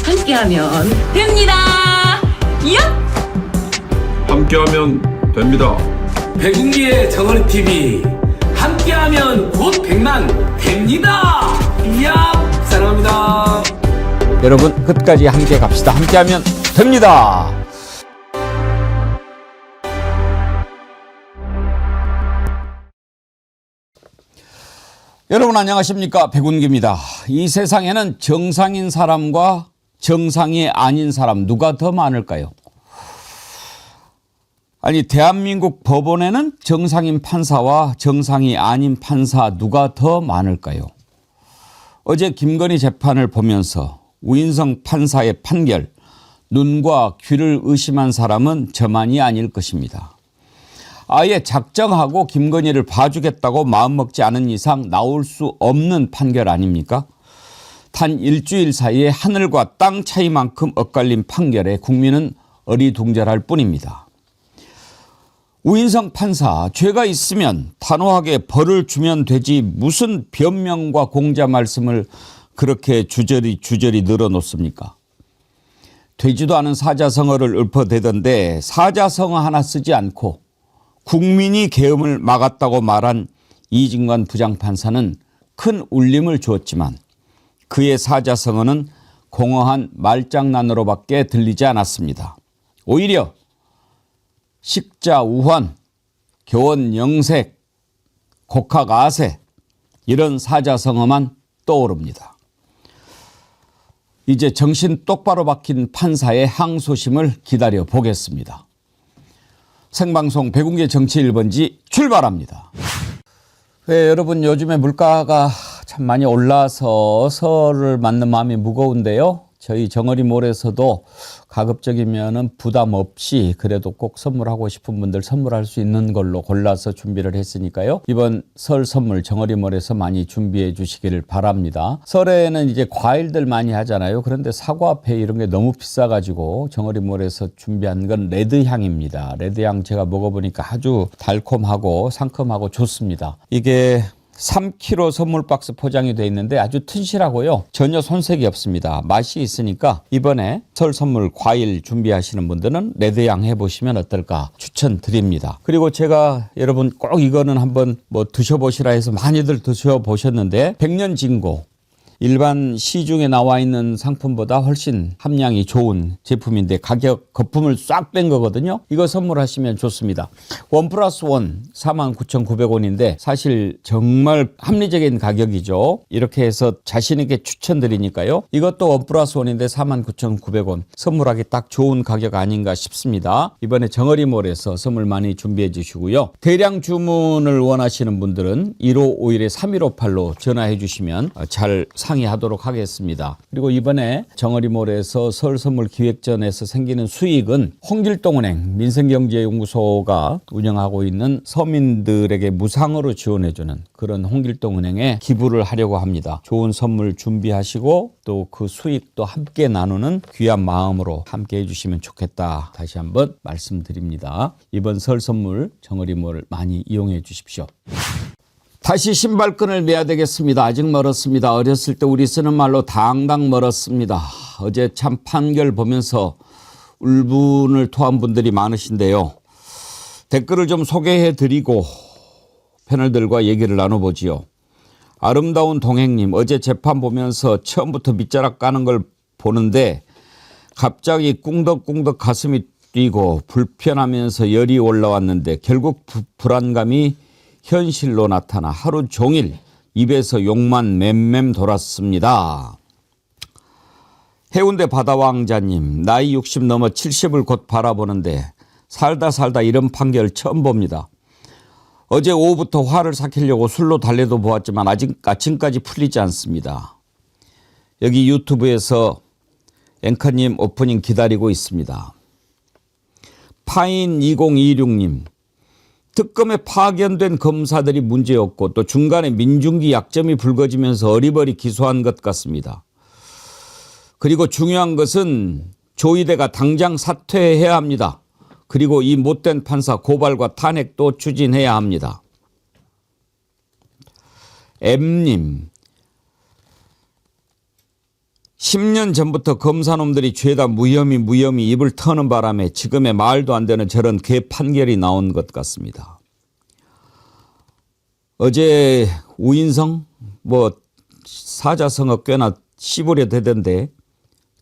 함께하면 됩니다. 야! 함께하면 됩니다. 백운기의 정어리TV 함께하면 곧 100만 됩니다. 이야 사랑합니다. 여러분 끝까지 함께 갑시다. 함께하면 됩니다. 여러분 안녕하십니까, 백운기입니다. 이 세상에는 정상인 사람과 정상이 아닌 사람 누가 더 많을까요? 아니, 대한민국 법원에는 정상인 판사와 정상이 아닌 판사 누가 더 많을까요? 어제 김건희 재판을 보면서 우인성 판사의 판결, 눈과 귀를 의심한 사람은 저만이 아닐 것입니다. 아예 작정하고 김건희를 봐주겠다고 마음먹지 않은 이상 나올 수 없는 판결 아닙니까? 단 일주일 사이에 하늘과 땅 차이만큼 엇갈린 판결에 국민은 어리둥절할 뿐입니다. 우인성 판사, 죄가 있으면 단호하게 벌을 주면 되지 무슨 변명과 공자 말씀을 그렇게 주저리 늘어놓습니까? 되지도 않은 사자성어를 읊어대던데 사자성어 하나 쓰지 않고 국민이 계엄을 막았다고 말한 이진관 부장판사는 큰 울림을 주었지만 그의 사자성어는 공허한 말장난으로밖에 들리지 않았습니다. 오히려 식자우환, 교원영색, 곡학아세 이런 사자성어만 떠오릅니다. 이제 정신 똑바로 박힌 판사의 항소심을 기다려 보겠습니다. 생방송 백운기 정치 1번지 출발합니다. 네, 여러분 요즘에 물가가 참 많이 올라서 설을 맞는 마음이 무거운데요. 저희 정어리몰에서도 가급적이면 부담 없이 그래도 꼭 선물하고 싶은 분들 선물할 수 있는 걸로 골라서 준비를 했으니까요. 이번 설 선물 정어리몰에서 많이 준비해 주시기를 바랍니다. 설에는 이제 과일들 많이 하잖아요. 그런데 사과, 배 이런 게 너무 비싸가지고 정어리몰에서 준비한 건 레드향입니다. 레드향 제가 먹어보니까 아주 달콤하고 상큼하고 좋습니다. 이게 3kg 선물 박스 포장이 되어 있는데 아주 튼실하고요. 전혀 손색이 없습니다. 맛이 있으니까 이번에 설 선물 과일 준비하시는 분들은 레드향 해보시면 어떨까 추천드립니다. 그리고 제가 여러분 꼭 이거는 한번 드셔보시라 해서 많이들 드셔보셨는데 백년진고. 일반 시중에 나와 있는 상품보다 훨씬 함량이 좋은 제품인데 가격 거품을 싹 뺀 거거든요. 이거 선물하시면 좋습니다. 1+1 49,900원인데 사실 정말 합리적인 가격이죠. 이렇게 해서 자신 있게 추천드리니까요. 이것도 1+1인데 49,900원 선물하기 딱 좋은 가격 아닌가 싶습니다. 이번에 정어리몰에서 선물 많이 준비해 주시고요. 대량 주문을 원하시는 분들은 1551-3158로 전화해 주시면 잘 상의하도록 하겠습니다. 그리고 이번에 정어리몰에서 설 선물 기획전에서 생기는 수익은 홍길동은행 민생경제연구소가 운영하고 있는 서민들에게 무상으로 지원해주는 그런 홍길동은행에 기부를 하려고 합니다. 좋은 선물 준비하시고 또 그 수익도 함께 나누는 귀한 마음으로 함께 해주시면 좋겠다. 다시 한번 말씀드립니다. 이번 설 선물 정어리몰 많이 이용해 주십시오. 다시 신발끈을 매야 되겠습니다. 아직 멀었습니다. 어렸을 때 우리 쓰는 말로 당당 멀었습니다. 어제 참 판결 보면서 울분을 토한 분들이 많으신데요. 댓글을 좀 소개해 드리고 패널들과 얘기를 나눠보지요. 아름다운 동행님, 어제 재판 보면서 처음부터 밑자락 까는 걸 보는데 갑자기 꿍덕꿍덕 가슴이 뛰고 불편하면서 열이 올라왔는데 결국 불안감이 현실로 나타나 하루 종일 입에서 욕만 맴맴 돌았습니다. 해운대 바다왕자님, 나이 60 넘어 70을 곧 바라보는데 살다 이런 판결 처음 봅니다. 어제 오후부터 화를 삭히려고 술로 달래도 보았지만 아직 아침까지 풀리지 않습니다. 여기 유튜브에서 앵커님 오프닝 기다리고 있습니다. 파인 2026님, 특검에 파견된 검사들이 문제였고 또 중간에 민중기 약점이 불거지면서 어리버리 기소한 것 같습니다. 그리고 중요한 것은 조이대가 당장 사퇴해야 합니다. 그리고 이 못된 판사 고발과 탄핵도 추진해야 합니다. M님, 10년 전부터 검사놈들이 죄다 무혐의 입을 터는 바람에 지금의 말도 안 되는 저런 개 판결이 나온 것 같습니다. 어제 우인성 사자성어 꽤나 씹으려 되던데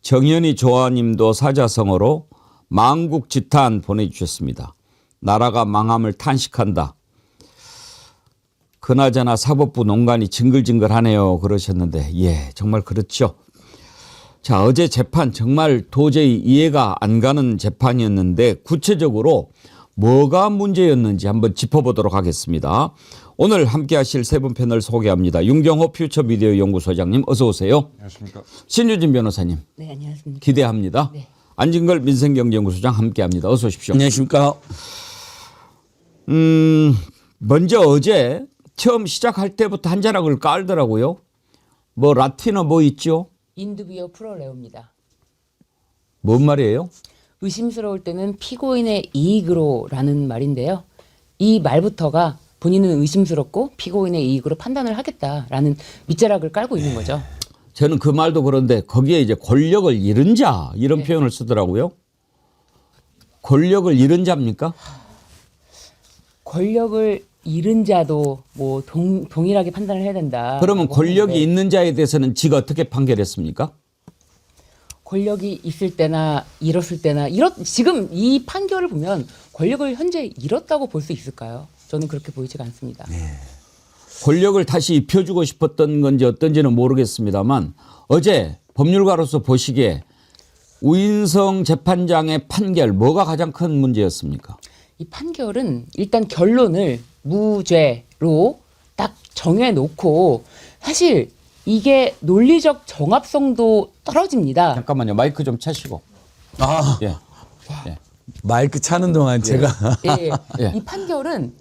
정현희 조아님도 사자성어로 망국지탄 보내주셨습니다. 나라가 망함을 탄식한다. 그나저나 사법부 농간이 징글징글하네요 그러셨는데 예 정말 그렇죠. 자 어제 재판 정말 도저히 이해가 안 가는 재판이었는데 구체적으로 뭐가 문제였는지 한번 짚어보도록 하겠습니다. 오늘 함께 하실 세 분 패널 소개합니다. 윤경호 퓨처미디어 연구소장님 어서 오세요. 안녕하십니까. 신유진 변호사님. 네, 안녕하십니까. 기대합니다. 네. 안진걸 민생경제연구소장 함께합니다. 어서 오십시오. 안녕하십니까. 먼저 어제 처음 시작할 때부터 한 자락을 깔더라고요. 라틴어 있죠? 인두비오 프로레오입니다. 뭔 말이에요? 의심스러울 때는 피고인의 이익으로라는 말인데요. 이 말부터가 본인은 의심스럽고 피고인의 이익으로 판단을 하겠다라는 밑자락을 깔고 있는 거죠. 저는 그 말도 그런데 거기에 이제 권력을 잃은 자 이런 네. 표현을 쓰더라고요. 권력을 잃은 자입니까? 권력을 잃은 자도 동일하게 판단을 해야 된다. 그러면 권력이 있는 자에 대해서는 지가 어떻게 판결했습니까? 권력이 있을 때나 잃었을 때나 지금 이 판결을 보면 권력을 현재 잃었다고 볼 수 있을까요? 저는 그렇게 보이지가 않습니다. 권력을 다시 입혀주고 싶었던 건지 어떤지는 모르겠습니다만 어제 법률가로서 보시기에 우인성 재판장의 판결 뭐가 가장 큰 문제였습니까? 이 판결은 일단 결론을 무죄로 딱 정해놓고 사실 이게 논리적 정합성도 떨어집니다. 잠깐만요. 마이크 좀 차시고. 아, 예. 예. 마이크 차는 동안 제가 예, 예. 이 판결은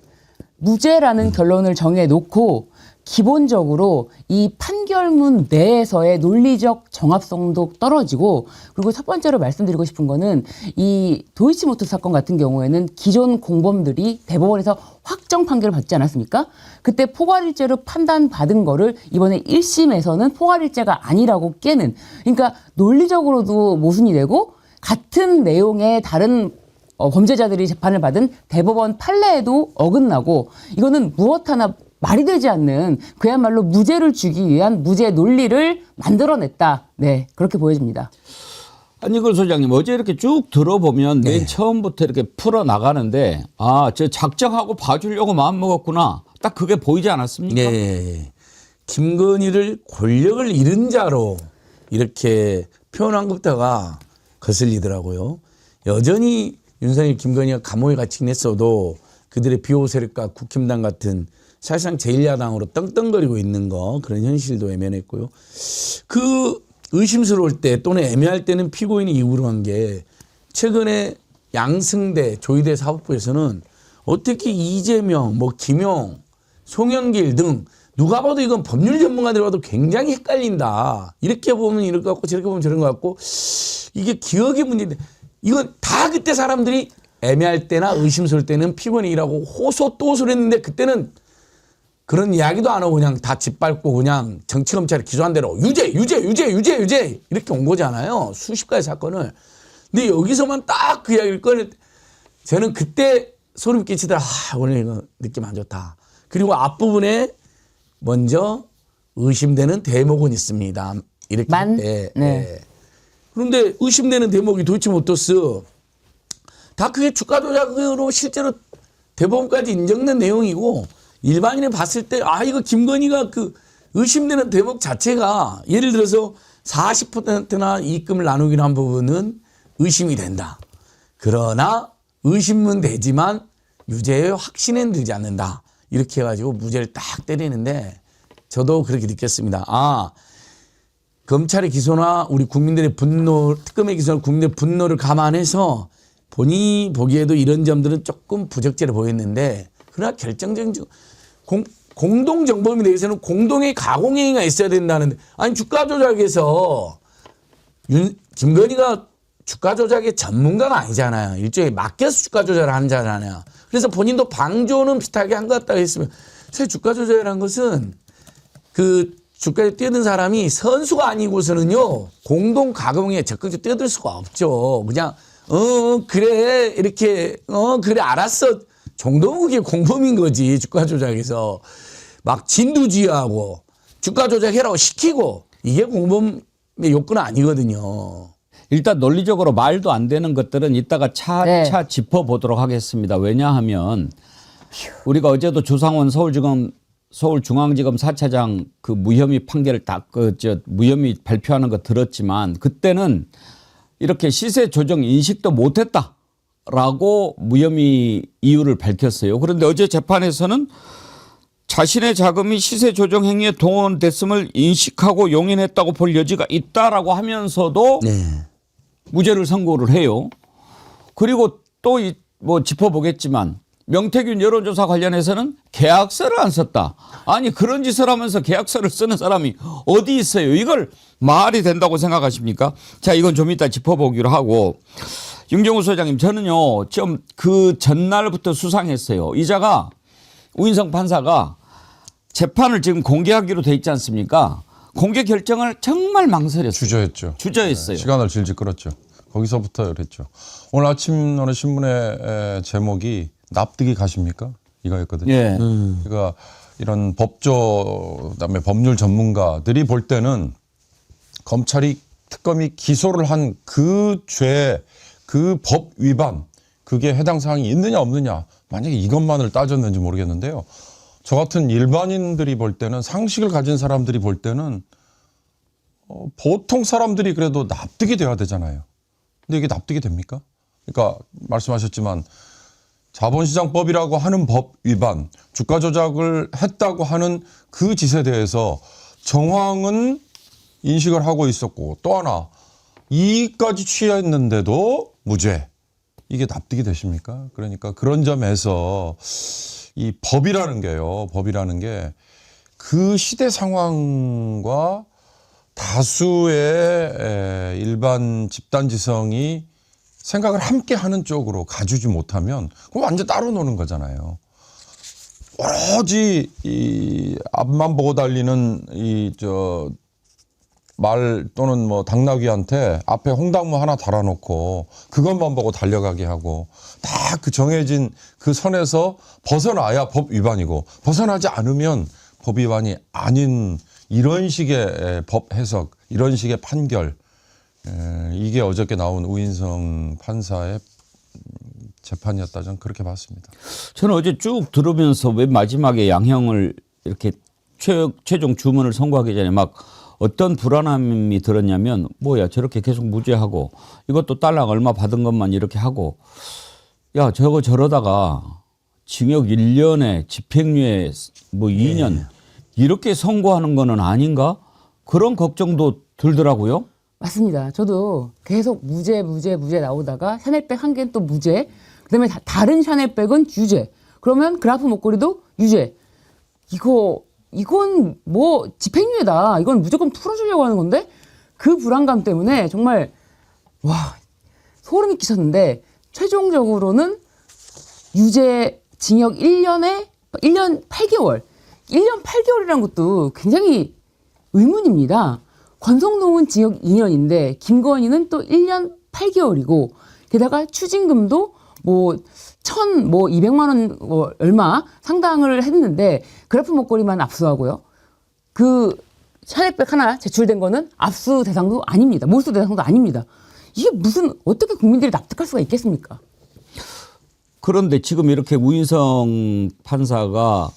무죄라는 결론을 정해놓고 기본적으로 이 판결문 내에서의 논리적 정합성도 떨어지고 그리고 첫 번째로 말씀드리고 싶은 거는 이 도이치모터 사건 같은 경우에는 기존 공범들이 대법원에서 확정 판결을 받지 않았습니까? 그때 포괄일죄로 판단받은 거를 이번에 1심에서는 포괄일죄가 아니라고 깨는 그러니까 논리적으로도 모순이 되고 같은 내용의 다른 범죄자들이 재판을 받은 대법원 판례에도 어긋나고 이거는 무엇 하나 말이 되지 않는 그야말로 무죄를 주기 위한 무죄 논리를 만들어냈다. 네, 그렇게 보여집니다. 안진걸 소장님 어제 이렇게 쭉 들어보면 맨 처음부터 이렇게 풀어나가는데 저 작정하고 봐주려고 마음먹었구나. 딱 그게 보이지 않았습니까? 네. 김건희를 권력을 잃은 자로 이렇게 표현한 것부터가 거슬리더라고요. 여전히 윤석열, 김건희가 감옥에 갇히긴 했어도 그들의 비호 세력과 국힘당 같은 사실상 제1야당으로 떵떵거리고 있는 거 그런 현실도 외면했고요. 그 의심스러울 때 또는 애매할 때는 피고인이 이유로 한 게 최근에 양승대 조희대 사법부에서는 어떻게 이재명, 김용, 송영길 등 누가 봐도 이건 법률 전문가들이 봐도 굉장히 헷갈린다. 이렇게 보면 이럴 것 같고 저렇게 보면 저런 것 같고 이게 기억의 문제인데 이건 다 그때 사람들이 애매할 때나 의심스러울 때는 피고인이라고 호소 또 호소를 했는데 그때는 그런 이야기도 안 하고 그냥 다 짓밟고 그냥 정치검찰이 기소한 대로 유죄 이렇게 온 거잖아요. 수십 가지 사건을. 근데 여기서만 딱 그 이야기를 꺼낼 때 저는 그때 소름 끼치더라. 오늘 이거 느낌 안 좋다. 그리고 앞부분에 먼저 의심되는 대목은 있습니다. 이렇게 할 때. 네. 그런데 의심되는 대목이 도이치모터스 다 그게 주가 조작으로 실제로 대법원까지 인정된 내용이고 일반인이 봤을 때 이거 김건희가 그 의심되는 대목 자체가 예를 들어서 40%나 이익금을 나누기로 한 부분은 의심이 된다. 그러나 의심은 되지만 유죄의 확신은 들지 않는다. 이렇게 해가지고 무죄를 딱 때리는데 저도 그렇게 느꼈습니다. 검찰의 기소나 우리 국민들의 분노, 특검의 기소나 국민들의 분노를 감안해서 본인이 보기에도 이런 점들은 조금 부적절해 보였는데 그러나 결정적인 공동정범에 대해서는 공동의 가공행위가 있어야 된다는데 아니 주가 조작에서 김건희가 주가 조작의 전문가가 아니잖아요. 일종의 맡겨서 주가 조작을 하는 자잖아요. 그래서 본인도 방조는 비슷하게 한 것 같다고 했으면 사실 주가 조작이라는 것은 그 주가에 뛰어든 사람이 선수가 아니고서는요 공동 가공에 적극적으로 뛰어들 수가 없죠. 그냥 그래 이렇게 그래 알았어 정도면 그게 공범인 거지. 주가 조작에서 막 진두지휘하고 주가 조작해라고 시키고 이게 공범의 요건은 아니거든요. 일단 논리적으로 말도 안 되는 것들은 이따가 차차 네. 짚어보도록 하겠습니다. 왜냐하면 우리가 어제도 조상원 서울중앙지검 4차장 그 무혐의 판결을 무혐의 발표하는 거 들었지만 그때는 이렇게 시세 조정 인식도 못했다라고 무혐의 이유를 밝혔어요. 그런데 어제 재판에서는 자신의 자금이 시세 조정 행위에 동원됐음을 인식하고 용인했다고 볼 여지가 있다라고 하면서도 네. 무죄를 선고를 해요. 그리고 또 뭐 짚어보겠지만 명태균 여론조사 관련해서는 계약서를 안 썼다. 아니 그런 짓을 하면서 계약서를 쓰는 사람이 어디 있어요. 이걸 말이 된다고 생각하십니까? 자, 이건 좀 이따 짚어보기로 하고. 윤경우 소장님, 저는요 좀 그 전날부터 수상했어요. 이자가 우인성 판사가 재판을 지금 공개하기로 돼 있지 않습니까? 공개 결정을 정말 망설였어요. 주저했죠. 주저했어요. 시간을 질질 끌었죠. 거기서부터 그랬죠. 오늘 아침 어느 신문의 제목이 납득이 가십니까? 이거였거든요. 예. 그러니까 이런 법조 그다음에 법률 전문가들이 볼 때는 검찰이 특검이 기소를 한 그 죄, 그 법 위반 그게 해당 사항이 있느냐 없느냐 만약에 이것만을 따졌는지 모르겠는데요. 저 같은 일반인들이 볼 때는 상식을 가진 사람들이 볼 때는 보통 사람들이 그래도 납득이 돼야 되잖아요. 근데 이게 납득이 됩니까? 그러니까 말씀하셨지만 자본시장법이라고 하는 법 위반, 주가 조작을 했다고 하는 그 짓에 대해서 정황은 인식을 하고 있었고 또 하나 이익까지 취했는데도 무죄. 이게 납득이 되십니까? 그러니까 그런 점에서 이 법이라는 게요. 법이라는 게 그 시대 상황과 다수의 일반 집단지성이 생각을 함께 하는 쪽으로 가주지 못하면 그럼 완전 따로 노는 거잖아요. 오로지 이 앞만 보고 달리는 말 또는 뭐 당나귀한테 앞에 홍당무 하나 달아놓고 그것만 보고 달려가게 하고 다 그 정해진 그 선에서 벗어나야 법 위반이고 벗어나지 않으면 법 위반이 아닌 이런 식의 법 해석, 이런 식의 판결 이게 어저께 나온 우인성 판사의 재판이었다 저는 그렇게 봤습니다. 저는 어제 쭉 들으면서 왜 마지막에 양형을 이렇게 최종 주문을 선고하기 전에 막 어떤 불안함이 들었냐면 뭐야 저렇게 계속 무죄하고 이것도 딸랑 얼마 받은 것만 이렇게 하고 야 저러다가 징역 1년에 집행유예 뭐 2년 이렇게 선고하는 거는 아닌가? 그런 걱정도 들더라고요. 맞습니다. 저도 계속 무죄 나오다가 샤넬백 한 개는 또 무죄, 그다음에 다른 샤넬백은 유죄. 그러면 그라프 목걸이도 유죄. 이건 뭐 집행유예다. 이건 무조건 풀어주려고 하는 건데 그 불안감 때문에 정말 와 소름이 끼쳤는데 최종적으로는 유죄 징역 1년 8개월. 1년 8개월이라는 것도 굉장히 의문입니다. 권성동은 징역 2년인데 김건희는 또 1년 8개월이고 게다가 추징금도 뭐 200만 원 얼마 상당을 했는데 그래프 목걸이만 압수하고요. 그 샤넬백 하나 제출된 거는 압수 대상도 아닙니다. 몰수 대상도 아닙니다. 이게 무슨 어떻게 국민들이 납득할 수가 있겠습니까? 그런데 지금 이렇게 우인성 판사가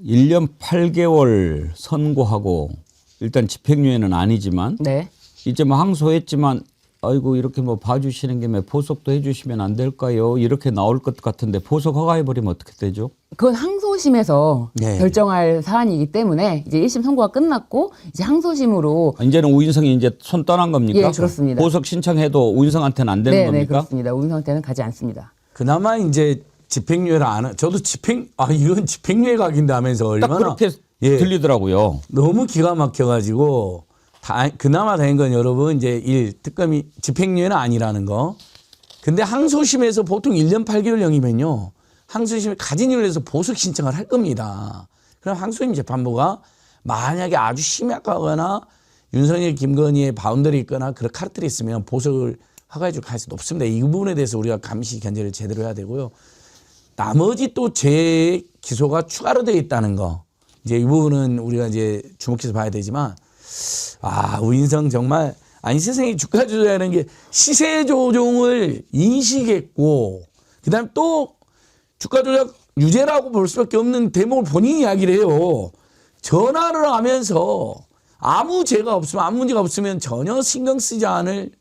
1년 8개월 선고하고 일단 집행유예는 아니지만 네. 이제 뭐 항소했지만 아이고 이렇게 뭐 봐주시는 김에 보석도 해주시면 안 될까요? 이렇게 나올 것 같은데 보석 허가해버리면 어떻게 되죠? 그건 항소심에서 네. 결정할 사안이기 때문에 이제 1심 선고가 끝났고 이제 항소심으로 이제는 우인성이 이제 손 떠난 겁니까? 예, 그렇습니다. 보석 신청해도 우인성한테는 안 되는 네, 겁니까? 그렇습니다. 우인성한테는 가지 않습니다. 그나마 이제 집행유예를 안 하. 저도 이건 집행유예 각인데 하면서 딱 얼마나 그렇게 들리더라고요. 너무 기가 막혀가지고 그나마 다행인 건 여러분 이제 특검이 집행유예는 아니라는 거. 근데 항소심에서 보통 1년 8개월형이면요. 항소심에 가진 이유를 해서 보석 신청을 할 겁니다. 그럼 항소심 재판부가 만약에 아주 심각하거나 윤석열, 김건희의 바운더리 있거나 그런 카르텔이 있으면 보석을 허가해 줄 가능성이 높습니다. 이 부분에 대해서 우리가 감시 견제를 제대로 해야 되고요. 나머지 또 재기소가 추가로 되어 있다는 거. 이제 이 부분은 우리가 이제 주목해서 봐야 되지만, 우인성 정말, 아니, 세상에 주가 조작이라는 게 시세 조종을 인식했고, 그 다음에 또 주가 조작 유죄라고 볼 수밖에 없는 대목을 본인이 이야기를 해요. 전화를 하면서 아무 죄가 없으면, 아무 문제가 없으면 전혀 신경 쓰지 않을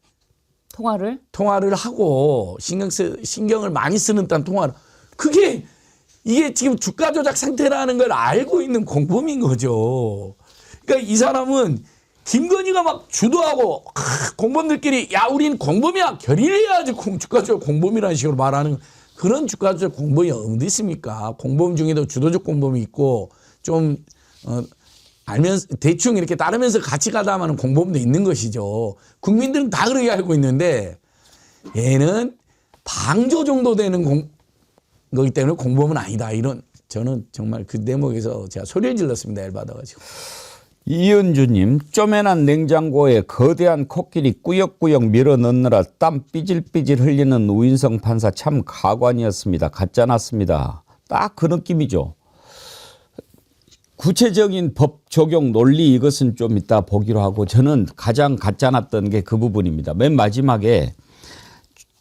통화를 하고 신경을 많이 쓰는 듯한 통화를. 이게 지금 주가 조작 상태라는 걸 알고 있는 공범인 거죠. 그러니까 이 사람은 김건희가 막 주도하고 공범들끼리 야 우린 공범이야 결의를 해야지 주가 조작 공범이라는 식으로 말하는 그런 주가 조작 공범이 어디 있습니까? 공범 중에도 주도적 공범이 있고 좀 알면서 대충 이렇게 따르면서 같이 가다 하는 공범도 있는 것이죠. 국민들은 다 그렇게 알고 있는데 얘는 방조 정도 되는 거기 때문에 공범은 아니다. 이런 저는 정말 그 대목에서 제가 소리를 질렀습니다. 열받아가지고. 이은주님, 쪼매난 냉장고에 거대한 코끼리 꾸역꾸역 밀어넣느라 땀 삐질삐질 흘리는 우인성 판사 참 가관이었습니다. 가짜 났습니다. 딱 그 느낌이죠. 구체적인 법 적용 논리 이것은 좀 이따 보기로 하고 저는 가장 가짜 났던 게 그 부분입니다. 맨 마지막에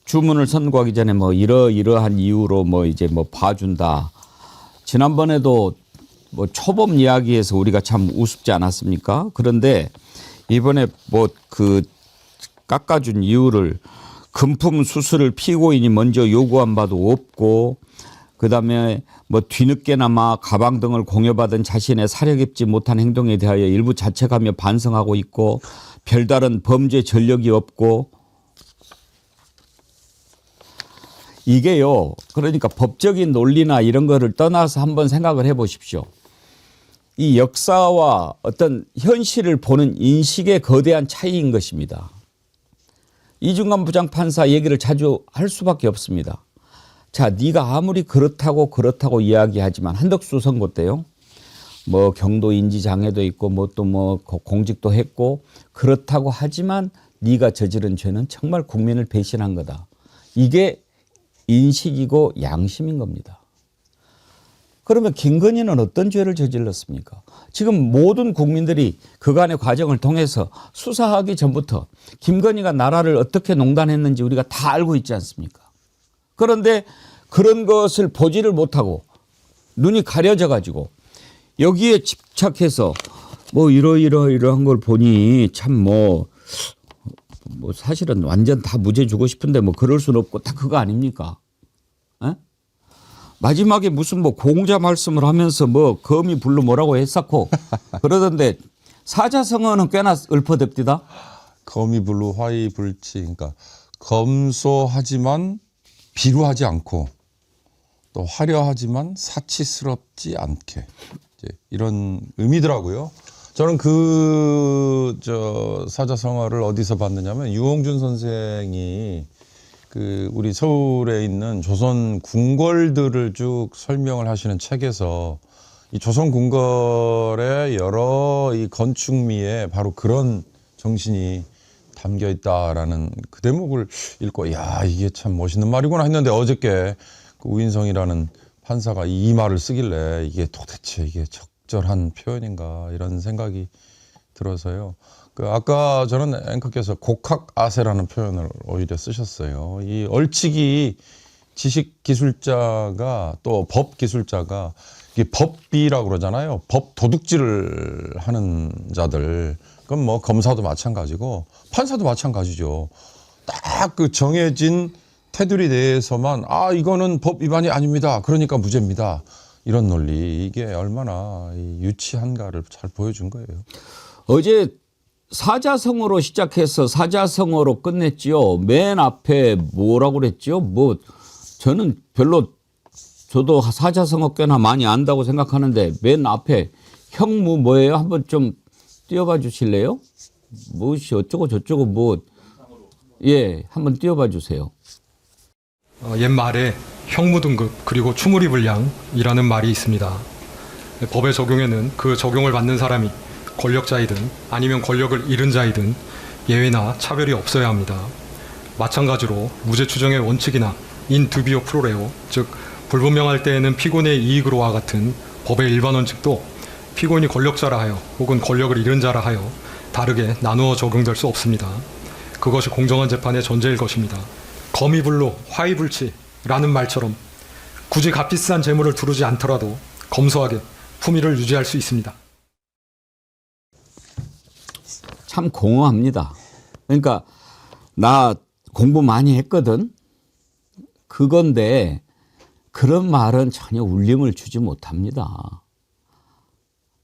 주문을 선고하기 전에 뭐 이러이러한 이유로 뭐 이제 뭐 봐준다. 지난번에도 뭐 초범 이야기에서 우리가 참 우습지 않았습니까? 그런데 이번에 뭐 그 깎아준 이유를 금품 수수를 피고인이 먼저 요구한 바도 없고 그다음에 뭐 뒤늦게나마 가방 등을 공여받은 자신의 사려 깊지 못한 행동에 대하여 일부 자책하며 반성하고 있고 별다른 범죄 전력이 없고 이게요. 그러니까 법적인 논리나 이런 거를 떠나서 한번 생각을 해 보십시오. 이 역사와 어떤 현실을 보는 인식의 거대한 차이인 것입니다. 이중관 부장판사 얘기를 자주 할 수밖에 없습니다. 자, 네가 아무리 그렇다고 이야기하지만 한덕수 선고 때요. 뭐 경도 인지 장애도 있고 뭐 또 뭐 공직도 했고 그렇다고 하지만 네가 저지른 죄는 정말 국민을 배신한 거다. 이게 인식이고 양심인 겁니다. 그러면 김건희는 어떤 죄를 저질렀습니까? 지금 모든 국민들이 그간의 과정을 통해서 수사하기 전부터 김건희가 나라를 어떻게 농단했는지 우리가 다 알고 있지 않습니까? 그런데 그런 것을 보지를 못하고 눈이 가려져 가지고 여기에 집착해서 뭐 이러이러한 걸 보니 참 뭐 사실은 완전 다 무죄 주고 싶은데 뭐 그럴 수는 없고 다 그거 아닙니까? 에? 마지막에 무슨 뭐 공자 말씀을 하면서 뭐 거미 불로 뭐라고 했었고 그러던데 사자성어는 꽤나 읊어댑디다. 거미 불루 화이 불치. 그러니까 검소하지만 비루하지 않고 또 화려하지만 사치스럽지 않게 이제 이런 의미더라고요. 저는 사자성어를 어디서 봤느냐면 유홍준 선생이 우리 서울에 있는 조선 궁궐들을 쭉 설명을 하시는 책에서 이 조선 궁궐의 여러 이 건축미에 바로 그런 정신이 담겨 있다라는 그 대목을 읽고 야 이게 참 멋있는 말이구나 했는데 어저께 그 우인성이라는 판사가 이 말을 쓰길래 이게 도대체 이게 적절한 표현인가 이런 생각이 들어서요. 아까 저는 앵커께서 곡학아세라는 표현을 오히려 쓰셨어요. 이 얼치기 지식기술자가 또 법기술자가 이게 법비라고 그러잖아요. 법 도둑질을 하는 자들. 그건 뭐 검사도 마찬가지고 판사도 마찬가지죠. 딱 그 정해진 테두리 내에서만 이거는 법 위반이 아닙니다. 그러니까 무죄입니다. 이런 논리 이게 얼마나 유치한가를 잘 보여준 거예요. 어제 사자성어로 시작해서 사자성어로 끝냈지요. 맨 앞에 뭐라고 그랬죠? 뭐 저는 저도 사자성어 꽤나 많이 안다고 생각하는데 맨 앞에 형무 뭐예요? 한번 좀 띄워봐 주실래요? 무엇이 어쩌고 저쩌고 한번 띄워봐 주세요. 옛말에 형무등급 그리고 추무리불량이라는 말이 있습니다. 법의 적용에는 그 적용을 받는 사람이 권력자이든 아니면 권력을 잃은 자이든 예외나 차별이 없어야 합니다. 마찬가지로 무죄 추정의 원칙이나 인 두비오 프로레오, 즉 불분명할 때에는 피고인의 이익으로와 같은 법의 일반 원칙도 피고인이 권력자라 하여 혹은 권력을 잃은 자라 하여 다르게 나누어 적용될 수 없습니다. 그것이 공정한 재판의 전제일 것입니다. 거미불로 화이불치라는 말처럼 굳이 값비싼 재물을 두르지 않더라도 검소하게 품위를 유지할 수 있습니다. 참 공허합니다. 그러니까 나 공부 많이 했거든. 그건데 그런 말은 전혀 울림을 주지 못합니다.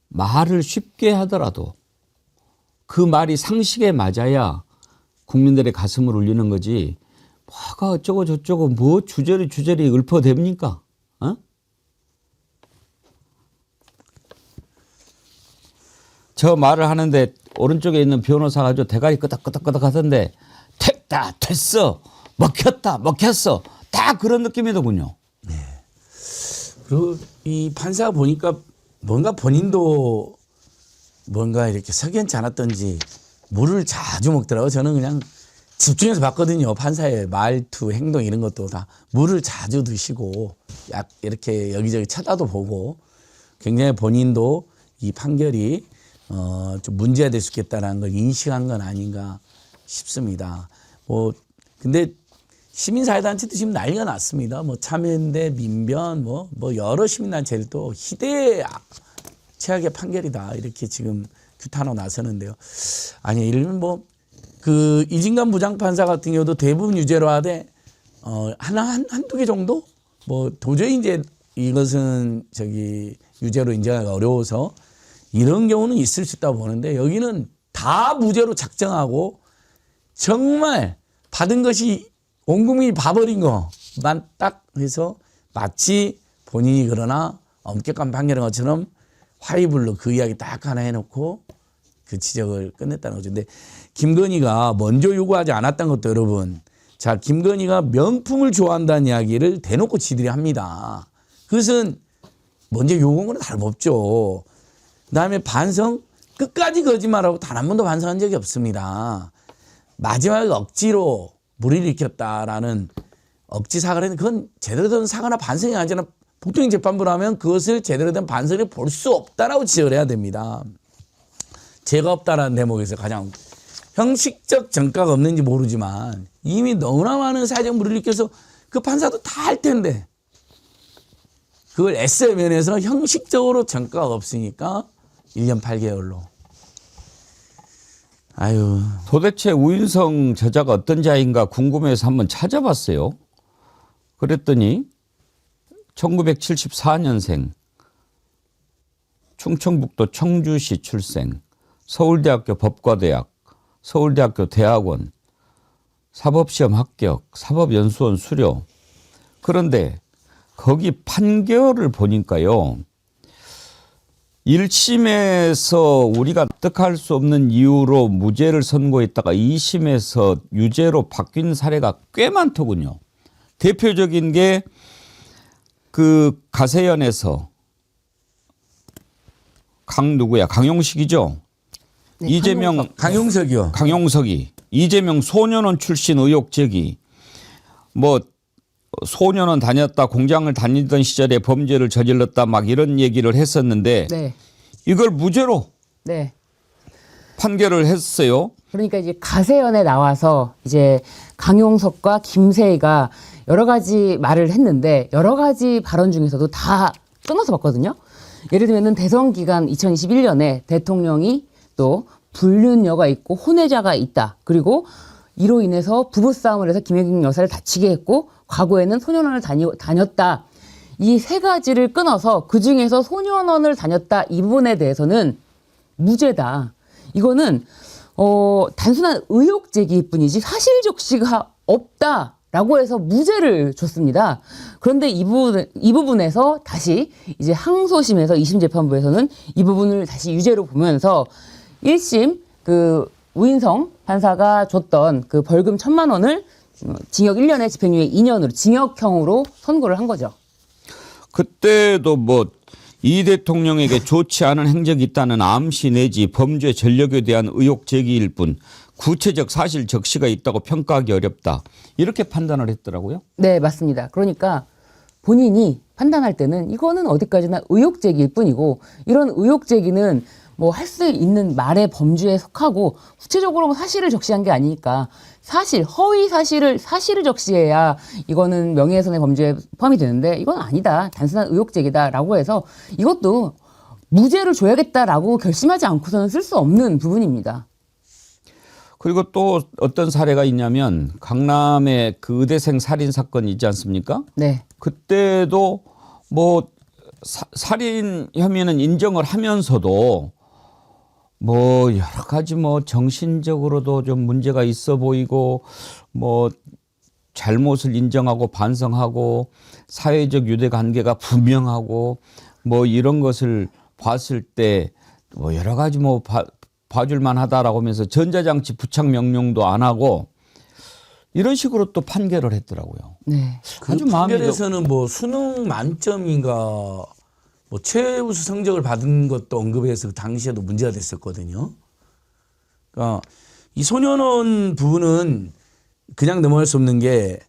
말을 쉽게 하더라도 그 말이 상식에 맞아야 국민들의 가슴을 울리는 거지. 뭐가 어쩌고 저쩌고 뭐 주저리 읊어댑니까? 어? 저 말을 하는데 오른쪽에 있는 변호사가 저 대가리 끄덕끄덕끄덕 하던데 됐어 먹혔어 다 그런 느낌이더군요. 그리고 이 판사가 보니까 뭔가 본인도 뭔가 이렇게 석연치 않았던지 물을 자주 먹더라고요. 저는 그냥 집중해서 봤거든요. 판사의 말투, 행동 이런 것도 다 물을 자주 드시고 약 이렇게 여기저기 쳐다도 보고 굉장히 본인도 이 판결이 좀 문제가 될 수 있겠다라는 걸 인식한 건 아닌가 싶습니다. 근데 시민사회단체도 지금 난리가 났습니다. 참여연대, 민변, 여러 시민단체들도 희대의 최악의 판결이다. 이렇게 지금 규탄하고 나서는데요. 아니, 예를 들면 그 이진관 부장판사 같은 경우도 대부분 유죄로 하되, 한두 개 정도? 도저히 이제 이것은 유죄로 인정하기가 어려워서 이런 경우는 있을 수 있다고 보는데 여기는 다 무죄로 작정하고 정말 받은 것이 온 국민이 봐버린 것만 딱 해서 마치 본인이 그러나 엄격한 판결인 것처럼 화이불로 그 이야기 딱 하나 해놓고 그 지적을 끝냈다는 거죠. 근데 김건희가 먼저 요구하지 않았던 것도 여러분, 자, 김건희가 명품을 좋아한다는 이야기를 대놓고 지들이 합니다. 그것은 먼저 요구한 거는 다름없죠. 그다음에 반성, 끝까지 거짓말하고 단 한 번도 반성한 적이 없습니다. 마지막에 억지로 물을 일으켰다라는 억지 사과를 했는데 그건 제대로 된 사과나 반성이 아니라 보통 재판부로 하면 그것을 제대로 된 반성을 볼 수 없다라고 지적을 해야 됩니다. 죄가 없다라는 대목에서 가장 형식적 전과가 없는지 모르지만 이미 너무나 많은 사회적 물을 일으켜서 그 판사도 다 할 텐데 그걸 애써야 면에서 형식적으로 전과가 없으니까 1년 8개월로. 아유. 도대체 우인성 저자가 어떤 자인가 궁금해서 한번 찾아봤어요. 그랬더니 1974년생, 충청북도 청주시 출생, 서울대학교 법과대학, 서울대학교 대학원, 사법시험 합격, 사법연수원 수료. 그런데 거기 판결을 보니까요. 1심에서 우리가 납득할 수 없는 이유로 무죄를 선고했다가 2심에서 유죄로 바뀐 사례가 꽤 많더군요. 대표적인 게 그 가세연에서 강용식이죠. 네, 이재명 강용석이요. 강용석이 이재명 소년원 출신 의혹 제기. 소년원 다녔다, 공장을 다니던 시절에 범죄를 저질렀다 막 이런 얘기를 했었는데 네. 이걸 무죄로 네. 판결을 했어요. 그러니까 이제 가세연에 나와서 이제 강용석과 김세희가 여러 가지 말을 했는데 여러 가지 발언 중에서도 다 끊어서 봤거든요. 예를 들면 대선 기간 2021년에 대통령이 또 불륜녀가 있고 혼외자가 있다. 그리고 이로 인해서 부부싸움을 해서 김혜경 여사를 다치게 했고 과거에는 소년원을 다녔다. 이 세 가지를 끊어서 그중에서 소년원을 다녔다. 이 부분에 대해서는 무죄다. 이거는 단순한 의혹 제기일 뿐이지 사실 적시가 없다라고 해서 무죄를 줬습니다. 그런데 이 부분에서 다시 이제 항소심에서 2심 재판부에서는 이 부분을 다시 유죄로 보면서 1심 그 우인성 판사가 줬던 그 벌금 1,000만 원을 징역 1년에 집행유예 2년으로 징역형으로 선고를 한 거죠. 그때도 이 대통령에게 좋지 않은 행적이 있다는 암시 내지 범죄 전력에 대한 의혹 제기일 뿐 구체적 사실 적시가 있다고 평가하기 어렵다. 이렇게 판단을 했더라고요. 네, 맞습니다. 그러니까 본인이 판단할 때는 이거는 어디까지나 의혹 제기일 뿐이고 이런 의혹 제기는 뭐 할 수 있는 말의 범주에 속하고 구체적으로 뭐 사실을 적시한 게 아니니까 사실, 허위 사실을 적시해야 이거는 명예훼손의 범주에 포함이 되는데 이건 아니다. 단순한 의혹 제기다라고 해서 이것도 무죄를 줘야겠다라고 결심하지 않고서는 쓸 수 없는 부분입니다. 그리고 또 어떤 사례가 있냐면 강남의 그 의대생 살인 사건이 있지 않습니까? 네. 그때도 뭐 살인 혐의는 인정을 하면서도 뭐 여러 가지 뭐 정신적으로도 좀 문제가 있어 보이고 뭐 잘못을 인정하고 반성하고 사회적 유대 관계가 분명하고 뭐 이런 것을 봤을 때 뭐 여러 가지 뭐 봐줄만 하다라고 하면서 전자장치 부착 명령도 안 하고 이런 식으로 또 판결을 했더라고요. 네. 그 아주 마음이 판결에서는 뭐 수능 만점인가 뭐 최우수 성적을 받은 것도 언급해서 당시에도 문제가 됐었거든요. 그러니까 이 소년원 부분은 그냥 넘어갈 수 없는 게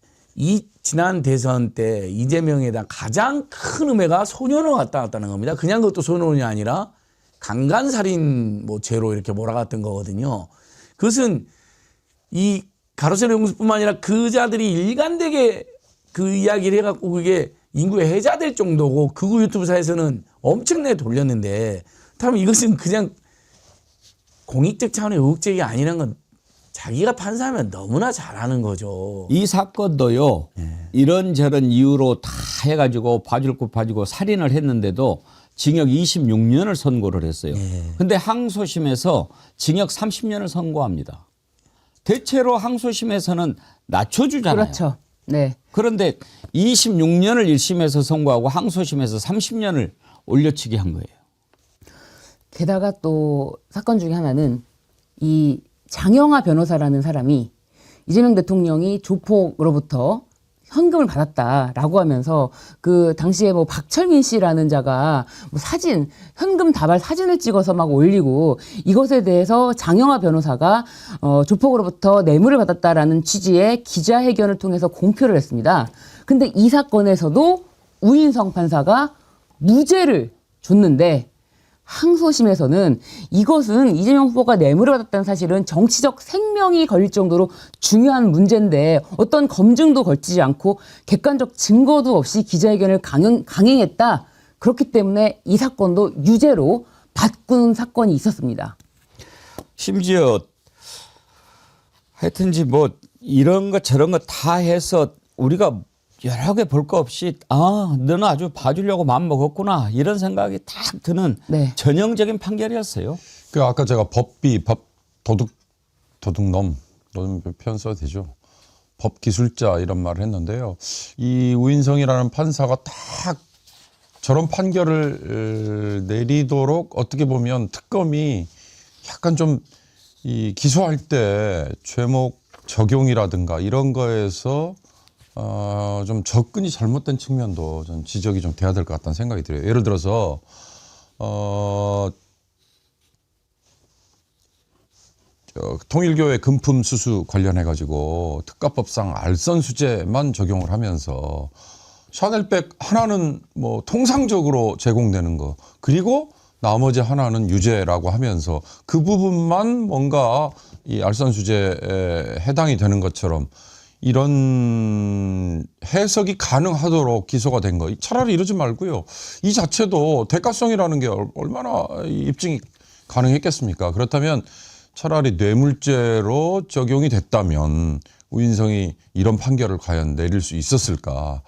이 지난 대선 때 이재명에다 가장 큰 음해가 소년원 갔다 왔다는 겁니다. 그냥 그것도 소년원이 아니라 강간살인 뭐 죄로 이렇게 몰아갔던 거거든요. 그것은 이 가로세로 용수뿐만 아니라 그자들이 일관되게 그 이야기를 해갖고 그게 인구에 해자될 정도고 극우 유튜브사에서는 엄청나게 돌렸는데 다음 이것은 그냥 공익적 차원의 의혹제기가 아니라는 건 자기가 판사하면 너무나 잘하는 거죠. 이 사건도요. 이런저런 이유로 다 해가지고 봐줄 것 봐주고 살인을 했는데도 징역 26년을 선고를 했어요. 근데 항소심에서 징역 30년을 선고합니다. 대체로 항소심에서는 낮춰주잖아요. 그렇죠. 네. 그런데 26년을 1심에서 선고하고 항소심에서 30년을 올려치기 한 거예요. 게다가 또 사건 중에 하나는 이 장영하 변호사라는 사람이 이재명 대통령이 조폭으로부터 현금을 받았다라고 하면서 그 당시에 뭐 박철민 씨라는 자가 뭐 사진, 현금 다발 사진을 찍어서 막 올리고 이것에 대해서 장영하 변호사가 조폭으로부터 뇌물을 받았다라는 취지의 기자회견을 통해서 공표를 했습니다. 근데 이 사건에서도 우인성 판사가 무죄를 줬는데 항소심에서는 이것은 이재명 후보가 뇌물을 받았다는 사실은 정치적 생명이 걸릴 정도로 중요한 문제인데 어떤 검증도 걸치지 않고 객관적 증거도 없이 기자회견을 강행했다. 그렇기 때문에 이 사건도 유죄로 바꾼 사건이 있었습니다. 심지어 하여튼지 뭐 이런 것 저런 거 다 해서 우리가 여러 개 볼 거 없이 너는 아주 봐주려고 마음 먹었구나 이런 생각이 딱 드는 네. 전형적인 판결이었어요. 그 아까 제가 법비, 도둑놈 표현 써도 되죠. 법기술자 이런 말을 했는데요. 이 우인성이라는 판사가 딱 저런 판결을 내리도록 어떻게 보면 특검이 약간 좀 이 기소할 때 죄목 적용이라든가 이런 거에서 좀 접근이 잘못된 측면도 좀 지적이 좀 돼야 될 것 같다는 생각이 들어요. 예를 들어서 통일교회 금품 수수 관련해 가지고 특가법상 알선수재만 적용을 하면서 샤넬백 하나는 뭐 통상적으로 제공되는 거 그리고 나머지 하나는 유죄라고 하면서 그 부분만 뭔가 이 알선수재에 해당이 되는 것처럼 이런 해석이 가능하도록 기소가 된 거. 차라리 이러지 말고요. 이 자체도 대가성이라는 게 얼마나 입증이 가능했겠습니까? 그렇다면 차라리 뇌물죄로 적용이 됐다면 우인성이 이런 판결을 과연 내릴 수 있었을까?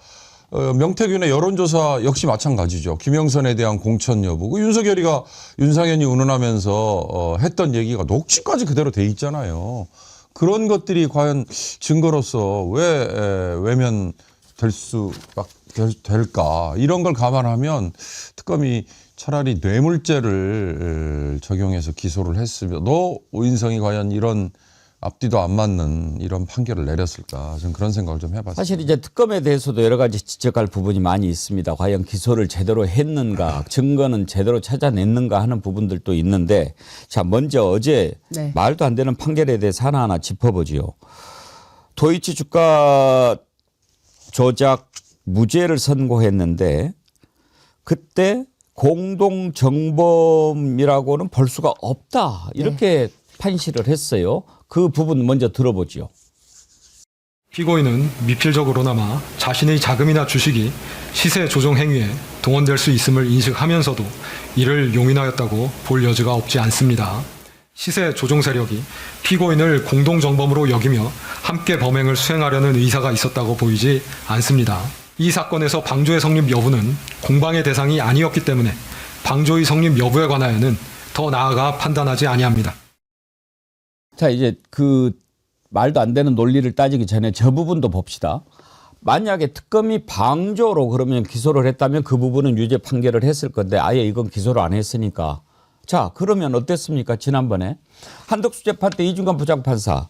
명태균의 여론조사 역시 마찬가지죠. 김영선에 대한 공천 여부. 그 윤석열이가 윤상현이 운운하면서 했던 얘기가 녹취까지 그대로 돼 있잖아요. 그런 것들이 과연 증거로서 왜 외면될 될까? 이런 걸 감안하면 특검이 차라리 뇌물죄를 적용해서 기소를 했으면도 우인성이 과연 이런 앞뒤도 안 맞는 이런 판결을 내렸을까? 저는 그런 생각을 좀 해봤어요. 사실 이제 특검에 대해서도 여러 가지 지적할 부분이 많이 있습니다. 과연 기소를 제대로 했는가, 증거는 제대로 찾아냈는가 하는 부분들도 있는데, 자, 먼저 어제 네. 말도 안 되는 판결에 대해서 하나하나 짚어보지요. 도이치 주가 조작 무죄를 선고했는데, 그때 공동정범이라고는 볼 수가 없다, 이렇게 판시를 했어요. 그 부분 먼저 들어보죠. 피고인은 미필적으로나마 자신의 자금이나 주식이 시세 조정 행위에 동원될 수 있음을 인식하면서도 이를 용인하였다고 볼 여지가 없지 않습니다. 시세 조정 세력이 피고인을 공동정범으로 여기며 함께 범행을 수행하려는 의사가 있었다고 보이지 않습니다. 이 사건에서 방조의 성립 여부는 공방의 대상이 아니었기 때문에 방조의 성립 여부에 관하여는 더 나아가 판단하지 아니합니다. 자, 이제 그 말도 안 되는 논리를 따지기 전에 저 부분도 봅시다. 만약에 특검이 방조로 그러면 기소를 했다면 그 부분은 유죄 판결을 했을 건데 아예 이건 기소를 안 했으니까. 자, 그러면 어땠습니까? 지난번에 한덕수 재판 때 이중관 부장판사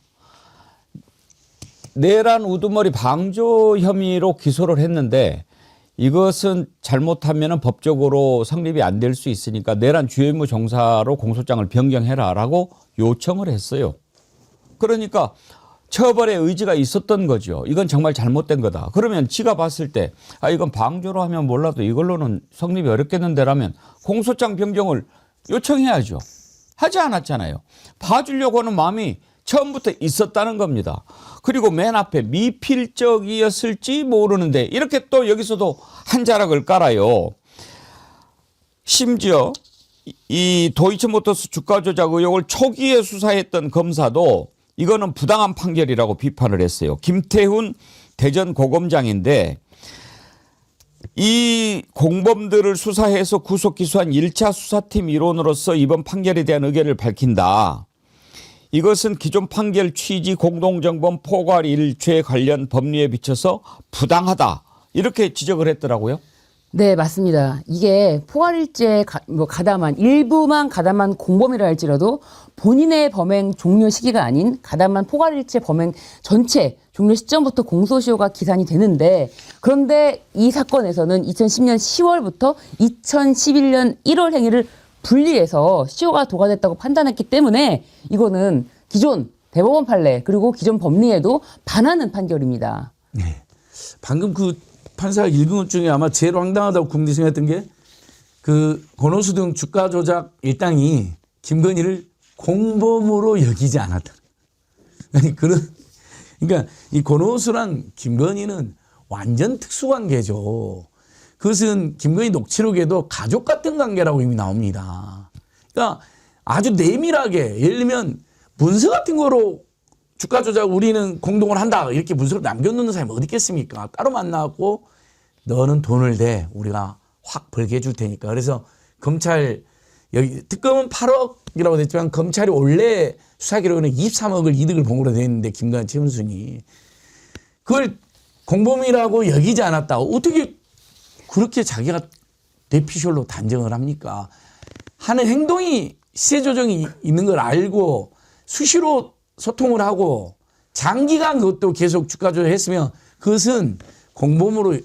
내란 우두머리 방조 혐의로 기소를 했는데 이것은 잘못하면 법적으로 성립이 안 될 수 있으니까 내란 주요 임무 종사로 공소장을 변경해라라고 요청을 했어요. 그러니까 처벌의 의지가 있었던 거죠. 이건 정말 잘못된 거다. 그러면 지가 봤을 때 이건 방조로 하면 몰라도 이걸로는 성립이 어렵겠는데라면 공소장 변경을 요청해야죠. 하지 않았잖아요. 봐주려고 하는 마음이 처음부터 있었다는 겁니다. 그리고 맨 앞에 미필적이었을지 모르는데 이렇게 또 여기서도 한 자락을 깔아요. 심지어 이 도이치모터스 주가 조작 의혹을 초기에 수사했던 검사도 이거는 부당한 판결이라고 비판을 했어요. 김태훈 대전고검장인데 이 공범들을 수사해서 구속 기소한 1차 수사팀 일원으로서 이번 판결에 대한 의견을 밝힌다. 이것은 기존 판결 취지 공동정범 포괄 일죄 관련 법리에 비춰서 부당하다. 이렇게 지적을 했더라고요. 네, 맞습니다. 이게 포괄일죄 가담한 일부만 가담한 공범이라 할지라도 본인의 범행 종료 시기가 아닌 가담한 포괄일죄 범행 전체 종료 시점부터 공소시효가 기산이 되는데 그런데 이 사건에서는 2010년 10월부터 2011년 1월 행위를 분리해서 시효가 도과됐다고 판단했기 때문에 이거는 기존 대법원 판례 그리고 기존 법리에도 반하는 판결입니다. 네. 방금 그 판사가 읽은 것 중에 아마 제일 황당하다고 국민들이 생각했던 게 그 권오수 등 주가 조작 일당이 김건희를 공범으로 여기지 않았다. 아니 그러니까 이 권오수랑 김건희는 완전 특수관계죠. 그것은 김건희 녹취록에도 가족 같은 관계라고 이미 나옵니다. 그러니까 아주 내밀하게 예를 들면 문서 같은 거로 주가 조작 우리는 공동을 한다 이렇게 문서를 남겨놓는 사람이 어디 있겠습니까? 따로 만나고 너는 돈을 대 우리가 확 벌게 해줄 테니까. 그래서 검찰 여기 특검은 8억이라고 됐지만 검찰이 원래 수사기록에는 23억을 이득을 본 거로 돼 있는데 김관희 최은순이 그걸 공범이라고 여기지 않았다. 어떻게 그렇게 자기가 뇌피셜로 단정을 합니까? 하는 행동이 시세 조정이 있는 걸 알고 수시로 소통을 하고 장기간 그것도 계속 주가 조작했으면 그것은 공범으로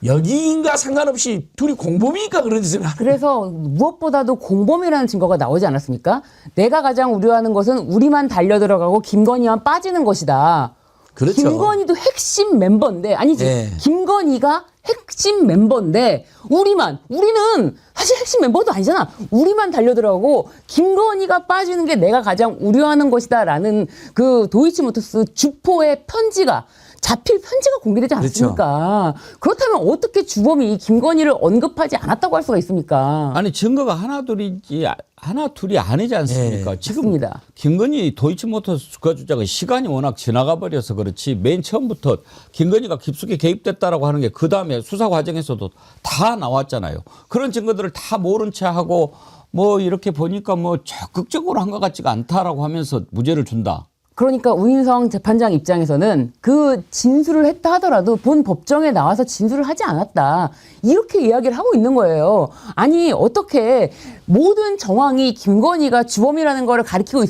여기인가 상관없이 둘이 공범이니까 그런 짓을 하는. 그래서 무엇보다도 공범이라는 증거가 나오지 않았습니까? 내가 가장 우려하는 것은 우리만 달려들어가고 김건희만 빠지는 것이다. 그렇죠. 김건희도 핵심 멤버인데 아니지. 네. 김건희가 핵심 멤버인데 우리는 사실 핵심 멤버도 아니잖아. 우리만 달려들어가고 김건희가 빠지는 게 내가 가장 우려하는 것이다라는 그 도이치모터스 주포의 편지가 자필 편지가 공개되지 않았습니까? 그렇다면 어떻게 주범이 김건희를 언급하지 않았다고 할 수가 있습니까? 아니 증거가 하나 둘이 아니지 않습니까? 네, 지금 맞습니다. 김건희 도이치모터스 주가 조작은 시간이 워낙 지나가 버려서 그렇지 맨 처음부터 김건희가 깊숙이 개입됐다라고 하는 게 그 다음에 수사 과정에서도 다 나왔잖아요. 그런 증거들을 다 모른 채 하고 뭐 이렇게 보니까 뭐 적극적으로 한 것 같지가 않다라고 하면서 무죄를 준다. 그러니까 우인성 재판장 입장에서는 그 진술을 했다 하더라도 본 법정에 나와서 진술을 하지 않았다. 이렇게 이야기를 하고 있는 거예요. 아니 어떻게 모든 정황이 김건희가 주범이라는 거를 가리키고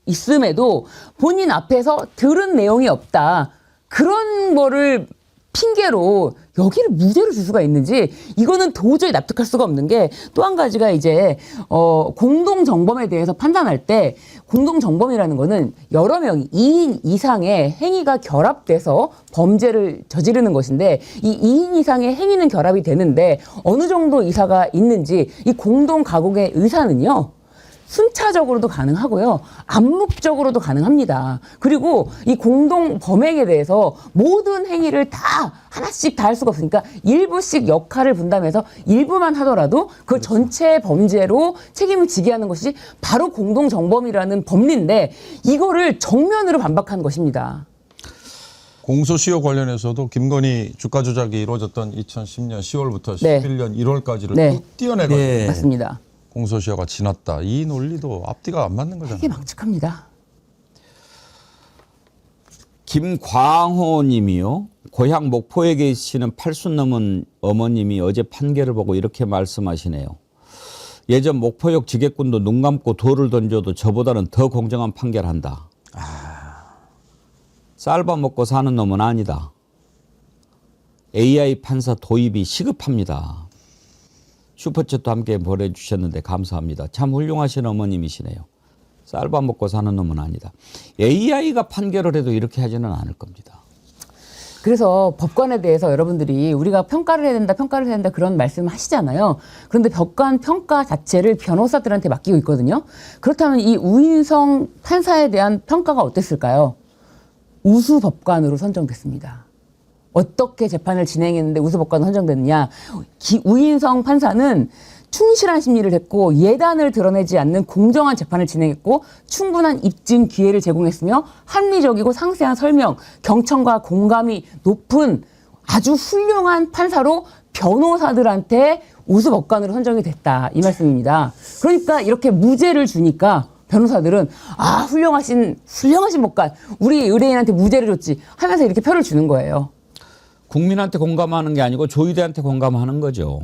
있음에도 본인 앞에서 들은 내용이 없다. 그런 거를 핑계로 여기를 무죄로 줄 수가 있는지 이거는 도저히 납득할 수가 없는 게 또 한 가지가 이제 공동정범에 대해서 판단할 때 공동정범이라는 거는 여러 명이 2인 이상의 행위가 결합돼서 범죄를 저지르는 것인데 이 2인 이상의 행위는 결합이 되는데 어느 정도 의사가 있는지 이 공동가공의 의사는요. 순차적으로도 가능하고요. 암묵적으로도 가능합니다. 그리고 이 공동 범행에 대해서 모든 행위를 다 하나씩 다 할 수가 없으니까 일부씩 역할을 분담해서 일부만 하더라도 그 전체 범죄로 책임을 지게 하는 것이 바로 공동 정범이라는 법리인데 이거를 정면으로 반박한 것입니다. 공소시효 관련해서도 김건희 주가 조작이 이루어졌던 2010년 10월부터 네. 11년 1월까지를 네. 쭉 띄어내가지고 네. 맞습니다. 공소시효가 지났다. 이 논리도 앞뒤가 안 맞는 거잖아요. 이게 망측합니다. 김광호 님이요. 고향 목포에 계시는 80 넘은 어머님이 어제 판결을 보고 이렇게 말씀하시네요. 예전 목포역 지게꾼도 눈 감고 돌을 던져도 저보다는 더 공정한 판결한다. 쌀밥 먹고 사는 놈은 아니다. AI 판사 도입이 시급합니다. 슈퍼챗도 함께 보내주셨는데 감사합니다. 참 훌륭하신 어머님이시네요. 쌀밥 먹고 사는 놈은 아니다. AI가 판결을 해도 이렇게 하지는 않을 겁니다. 그래서 법관에 대해서 여러분들이 우리가 평가를 해야 된다 그런 말씀 하시잖아요. 그런데 법관 평가 자체를 변호사들한테 맡기고 있거든요. 그렇다면 이 우인성 판사에 대한 평가가 어땠을까요? 우수 법관으로 선정됐습니다. 어떻게 재판을 진행했는데 우수 법관으로 선정됐느냐. 우인성 판사는 충실한 심리를 했고 예단을 드러내지 않는 공정한 재판을 진행했고 충분한 입증 기회를 제공했으며 합리적이고 상세한 설명, 경청과 공감이 높은 아주 훌륭한 판사로 변호사들한테 우수 법관으로 선정이 됐다. 이 말씀입니다. 그러니까 이렇게 무죄를 주니까 변호사들은 아 훌륭하신 법관, 우리 의뢰인한테 무죄를 줬지 하면서 이렇게 표를 주는 거예요. 국민한테 공감하는 게 아니고 조의대한테 공감하는 거죠.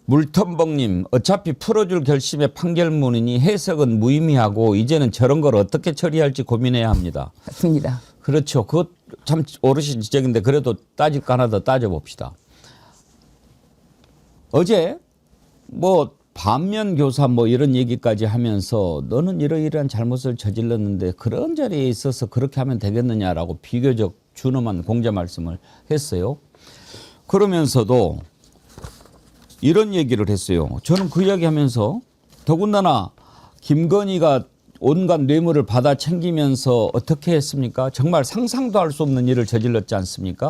물텀벅님, 어차피 풀어줄 결심의 판결문이니 해석은 무의미하고 이제는 저런 걸 어떻게 처리할지 고민해야 합니다. 맞습니다. 그렇죠. 그것 참 어르신 지적인데 그래도 따질 거 하나 더 따져봅시다. 어제 뭐 반면 교사 뭐 이런 얘기까지 하면서 너는 이러이러한 잘못을 저질렀는데 그런 자리에 있어서 그렇게 하면 되겠느냐라고 비교적 준엄한 공자 말씀을 했어요. 그러면서도 이런 얘기를 했어요. 저는 그 이야기 하면서 더군다나 김건희가 온갖 뇌물을 받아 챙기면서 어떻게 했습니까? 정말 상상도 할 수 없는 일을 저질렀지 않습니까?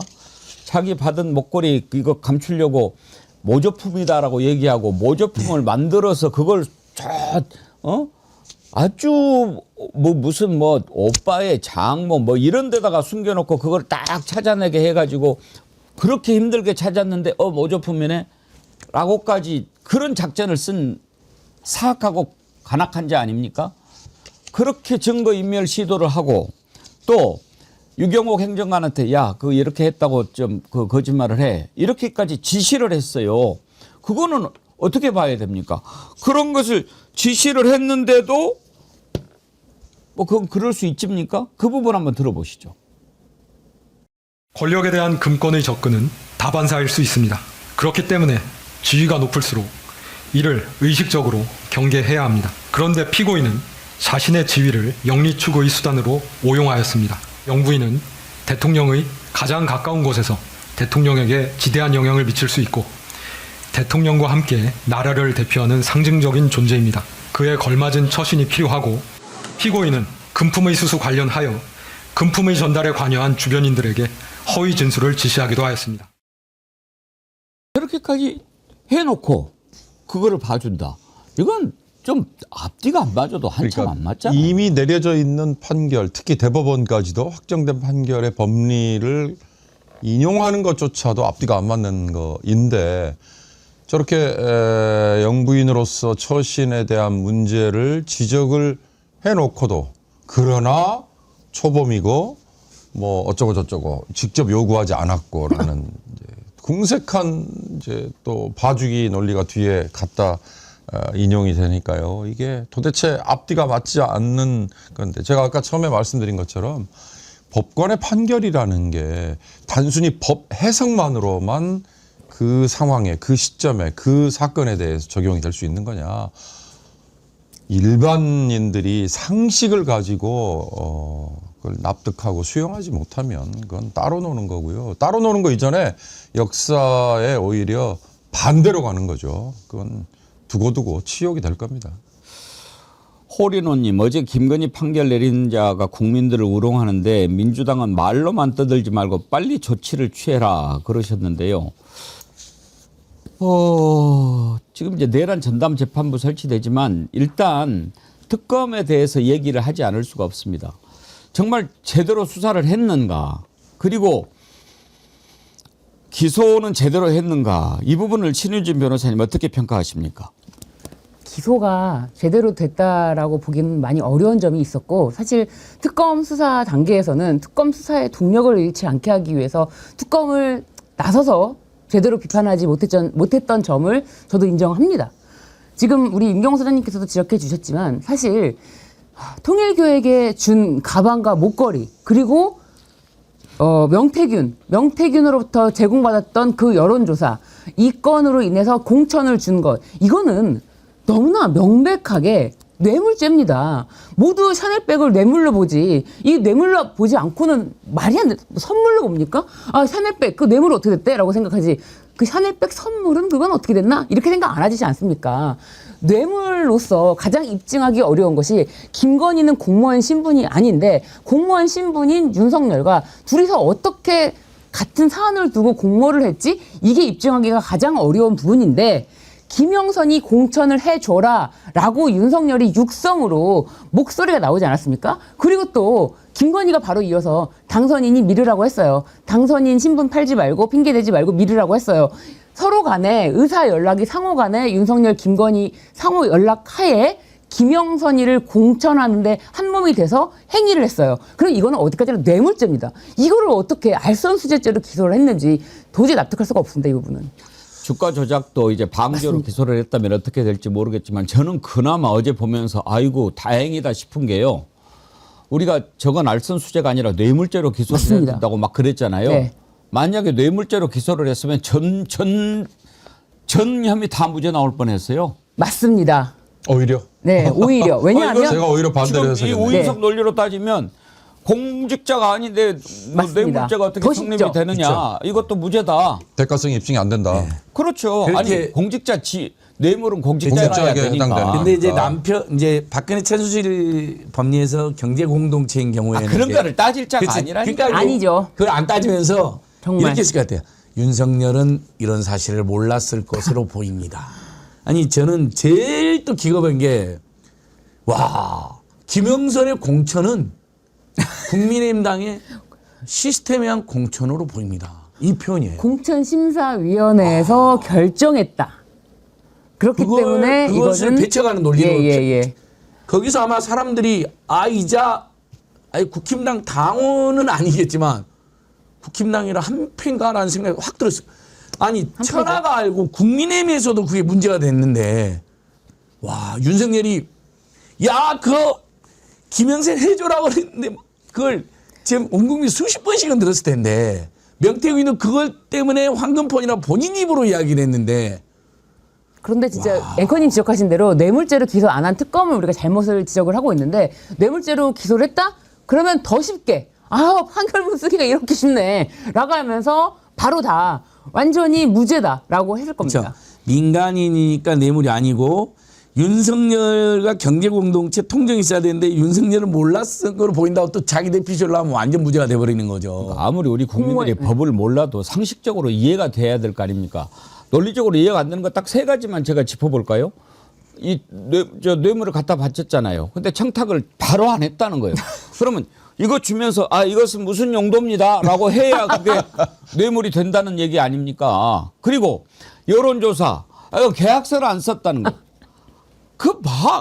자기 받은 목걸이 이거 감추려고 모조품이다라고 얘기하고 모조품을 만들어서 그걸 아주 뭐 무슨 뭐 오빠의 장모 뭐 이런 데다가 숨겨놓고 그걸 딱 찾아내게 해가지고 그렇게 힘들게 찾았는데 모조품이네 라고까지 그런 작전을 쓴 사악하고 간악한 자 아닙니까? 그렇게 증거인멸 시도를 하고 또 유경옥 행정관한테 야, 그 이렇게 했다고 좀 그 거짓말을 해. 이렇게까지 지시를 했어요. 그거는 어떻게 봐야 됩니까? 그런 것을 지시를 했는데도 뭐 그건 그럴 수 있습니까? 그 부분 한번 들어보시죠. 권력에 대한 금권의 접근은 다반사일 수 있습니다. 그렇기 때문에 지위가 높을수록 이를 의식적으로 경계해야 합니다. 그런데 피고인은 자신의 지위를 영리추구의 수단으로 오용하였습니다. 영부인은 대통령의 가장 가까운 곳에서 대통령에게 지대한 영향을 미칠 수 있고 대통령과 함께 나라를 대표하는 상징적인 존재입니다. 그에 걸맞은 처신이 필요하고 피고인은 금품의 수수 관련하여 금품의 전달에 관여한 주변인들에게 허위 진술을 지시하기도 하였습니다. 이렇게까지 해놓고 그거를 봐준다. 이건 좀 앞뒤가 안 맞아도 한참 안 맞잖아요. 이미 내려져 있는 판결, 특히 대법원까지도 확정된 판결의 법리를 인용하는 것조차도 앞뒤가 안 맞는 거인데 저렇게 영부인으로서 처신에 대한 문제를 지적을 해놓고도 그러나 초범이고 뭐 어쩌고 저쩌고 직접 요구하지 않았고라는 이제 궁색한 이제 또 봐주기 논리가 뒤에 갖다 인용이 되니까요. 이게 도대체 앞뒤가 맞지 않는 건데 제가 아까 처음에 말씀드린 것처럼 법관의 판결이라는 게 단순히 법 해석만으로만 그 상황에 그 시점에 그 사건에 대해서 적용이 될 수 있는 거냐. 일반인들이 상식을 가지고 그걸 납득하고 수용하지 못하면 그건 따로 노는 거고요. 따로 노는 거 이전에 역사에 오히려 반대로 가는 거죠. 그건 두고두고 치욕이 될 겁니다. 호리노님, 어제 김건희 판결 내린 자가 국민들을 우롱하는데 민주당은 말로만 떠들지 말고 빨리 조치를 취해라 그러셨는데요. 지금 이제 내란 전담 재판부 설치되지만 일단 특검에 대해서 얘기를 하지 않을 수가 없습니다. 정말 제대로 수사를 했는가, 그리고 기소는 제대로 했는가, 이 부분을 신윤진 변호사님 어떻게 평가하십니까? 기소가 제대로 됐다라고 보기는 많이 어려운 점이 있었고, 사실 특검 수사 단계에서는 특검 수사의 동력을 잃지 않게 하기 위해서 특검을 나서서 제대로 비판하지 못했던 점을 저도 인정합니다. 지금 우리 임경호 소장님께서도 지적해 주셨지만 사실 통일교에게 준 가방과 목걸이, 그리고 명태균으로부터 제공받았던 그 여론조사, 이 건으로 인해서 공천을 준 것, 이거는 너무나 명백하게 뇌물죄입니다. 모두 샤넬백을 뇌물로 보지, 이 뇌물로 보지 않고는 말이 안 돼. 선물로 봅니까? 아, 샤넬백 그 뇌물 어떻게 됐대? 라고 생각하지. 그 샤넬백 선물은 그건 어떻게 됐나? 이렇게 생각 안 하시지 않습니까? 뇌물로서 가장 입증하기 어려운 것이, 김건희는 공무원 신분이 아닌데 공무원 신분인 윤석열과 둘이서 어떻게 같은 사안을 두고 공모를 했지? 이게 입증하기가 가장 어려운 부분인데, 김영선이 공천을 해줘라 라고 윤석열이 육성으로 목소리가 나오지 않았습니까? 그리고 또 김건희가 바로 이어서 당선인이 미르라고 했어요. 당선인 신분 팔지 말고 핑계대지 말고 미르라고 했어요. 서로 간에 의사 연락이 상호 간에 윤석열, 김건희 상호 연락 하에 김영선이를 공천하는데 한몸이 돼서 행위를 했어요. 그럼 이거는 어디까지나 뇌물죄입니다. 이거를 어떻게 알선수재죄로 기소를 했는지 도저히 납득할 수가 없습니다, 이 부분은. 주가 조작도 이제 방조로 기소를 했다면 어떻게 될지 모르겠지만, 저는 그나마 어제 보면서 아이고 다행이다 싶은 게요. 우리가 저건 알선수재가 아니라 뇌물죄로 기소를 해야 맞습니다. 된다고 막 그랬잖아요. 네. 만약에 뇌물죄로 기소를 했으면 전 혐의 다 무죄 나올 뻔했어요. 맞습니다. 오히려 네, 오히려. 왜냐하면 제가 오히려 반대로 지금 이 해석했네요. 우윤석 논리로 따지면 공직자가 아닌데 뭐 맞습니다. 뇌물죄가 어떻게 더 성립이 쉽죠. 되느냐. 이것도 무죄다. 대가성이 입증이 안 된다. 그렇죠. 그렇게 아니 공직자 뇌물은 공직자여야 공직자에게 되니까. 해당되는. 근데 이제 그러니까. 이제 박근혜 최순실 법리에서 경제 공동체인 경우에는 그런 이제 거를 따질 자가 그치. 아니라니까. 그러니까 아니죠. 그걸 안 따지면서 정말. 이렇게 했을 것 같아요. 윤석열은 이런 사실을 몰랐을 것으로 보입니다. 아니 저는 제일 또 기겁한 게, 와, 김영선의 공천은 국민의힘당의 시스템에 의한 공천으로 보입니다. 이 표현이에요. 공천심사위원회에서 결정했다. 그렇기 때문에 그것을 이거는 배척하는 논리로 예. 거기서 아마 사람들이 국힘당 당원은 아니겠지만 국힘당이라 한패인가라는 생각이 확 들었어요. 아니 천하가 알고 국민의힘에서도 그게 문제가 됐는데, 와, 윤석열이 김영선 해줘라고 그랬는데 그걸 지금 온 국민 수십 번씩은 들었을 텐데, 명태균은 그것 때문에 황금폰이라 본인 입으로 이야기를 했는데, 그런데 진짜 앵커님 지적하신 대로 뇌물죄로 기소 안 한 특검을 우리가 잘못을 지적을 하고 있는데, 뇌물죄로 기소를 했다? 그러면 더 쉽게 판결문 쓰기가 이렇게 쉽네 라고 하면서 바로 다 완전히 무죄다라고 했을 겁니다. 그렇죠. 민간인이니까 뇌물이 아니고 윤석열과 경제공동체 통정이 있어야 되는데 윤석열은 몰랐을 거로 보인다고 또 자기 대피쇼를 하면 완전 무죄가 돼버리는 거죠. 아무리 우리 국민들이 법을 몰라도 상식적으로 이해가 돼야 될 거 아닙니까? 논리적으로 이해가 안 되는 거 딱 3가지만 제가 짚어볼까요? 뇌물을 갖다 바쳤잖아요. 근데 청탁을 바로 안 했다는 거예요. 그러면 이거 주면서 이것은 무슨 용도입니다라고 해야 그게 뇌물이 된다는 얘기 아닙니까? 그리고 여론조사, 계약서를 안 썼다는 거.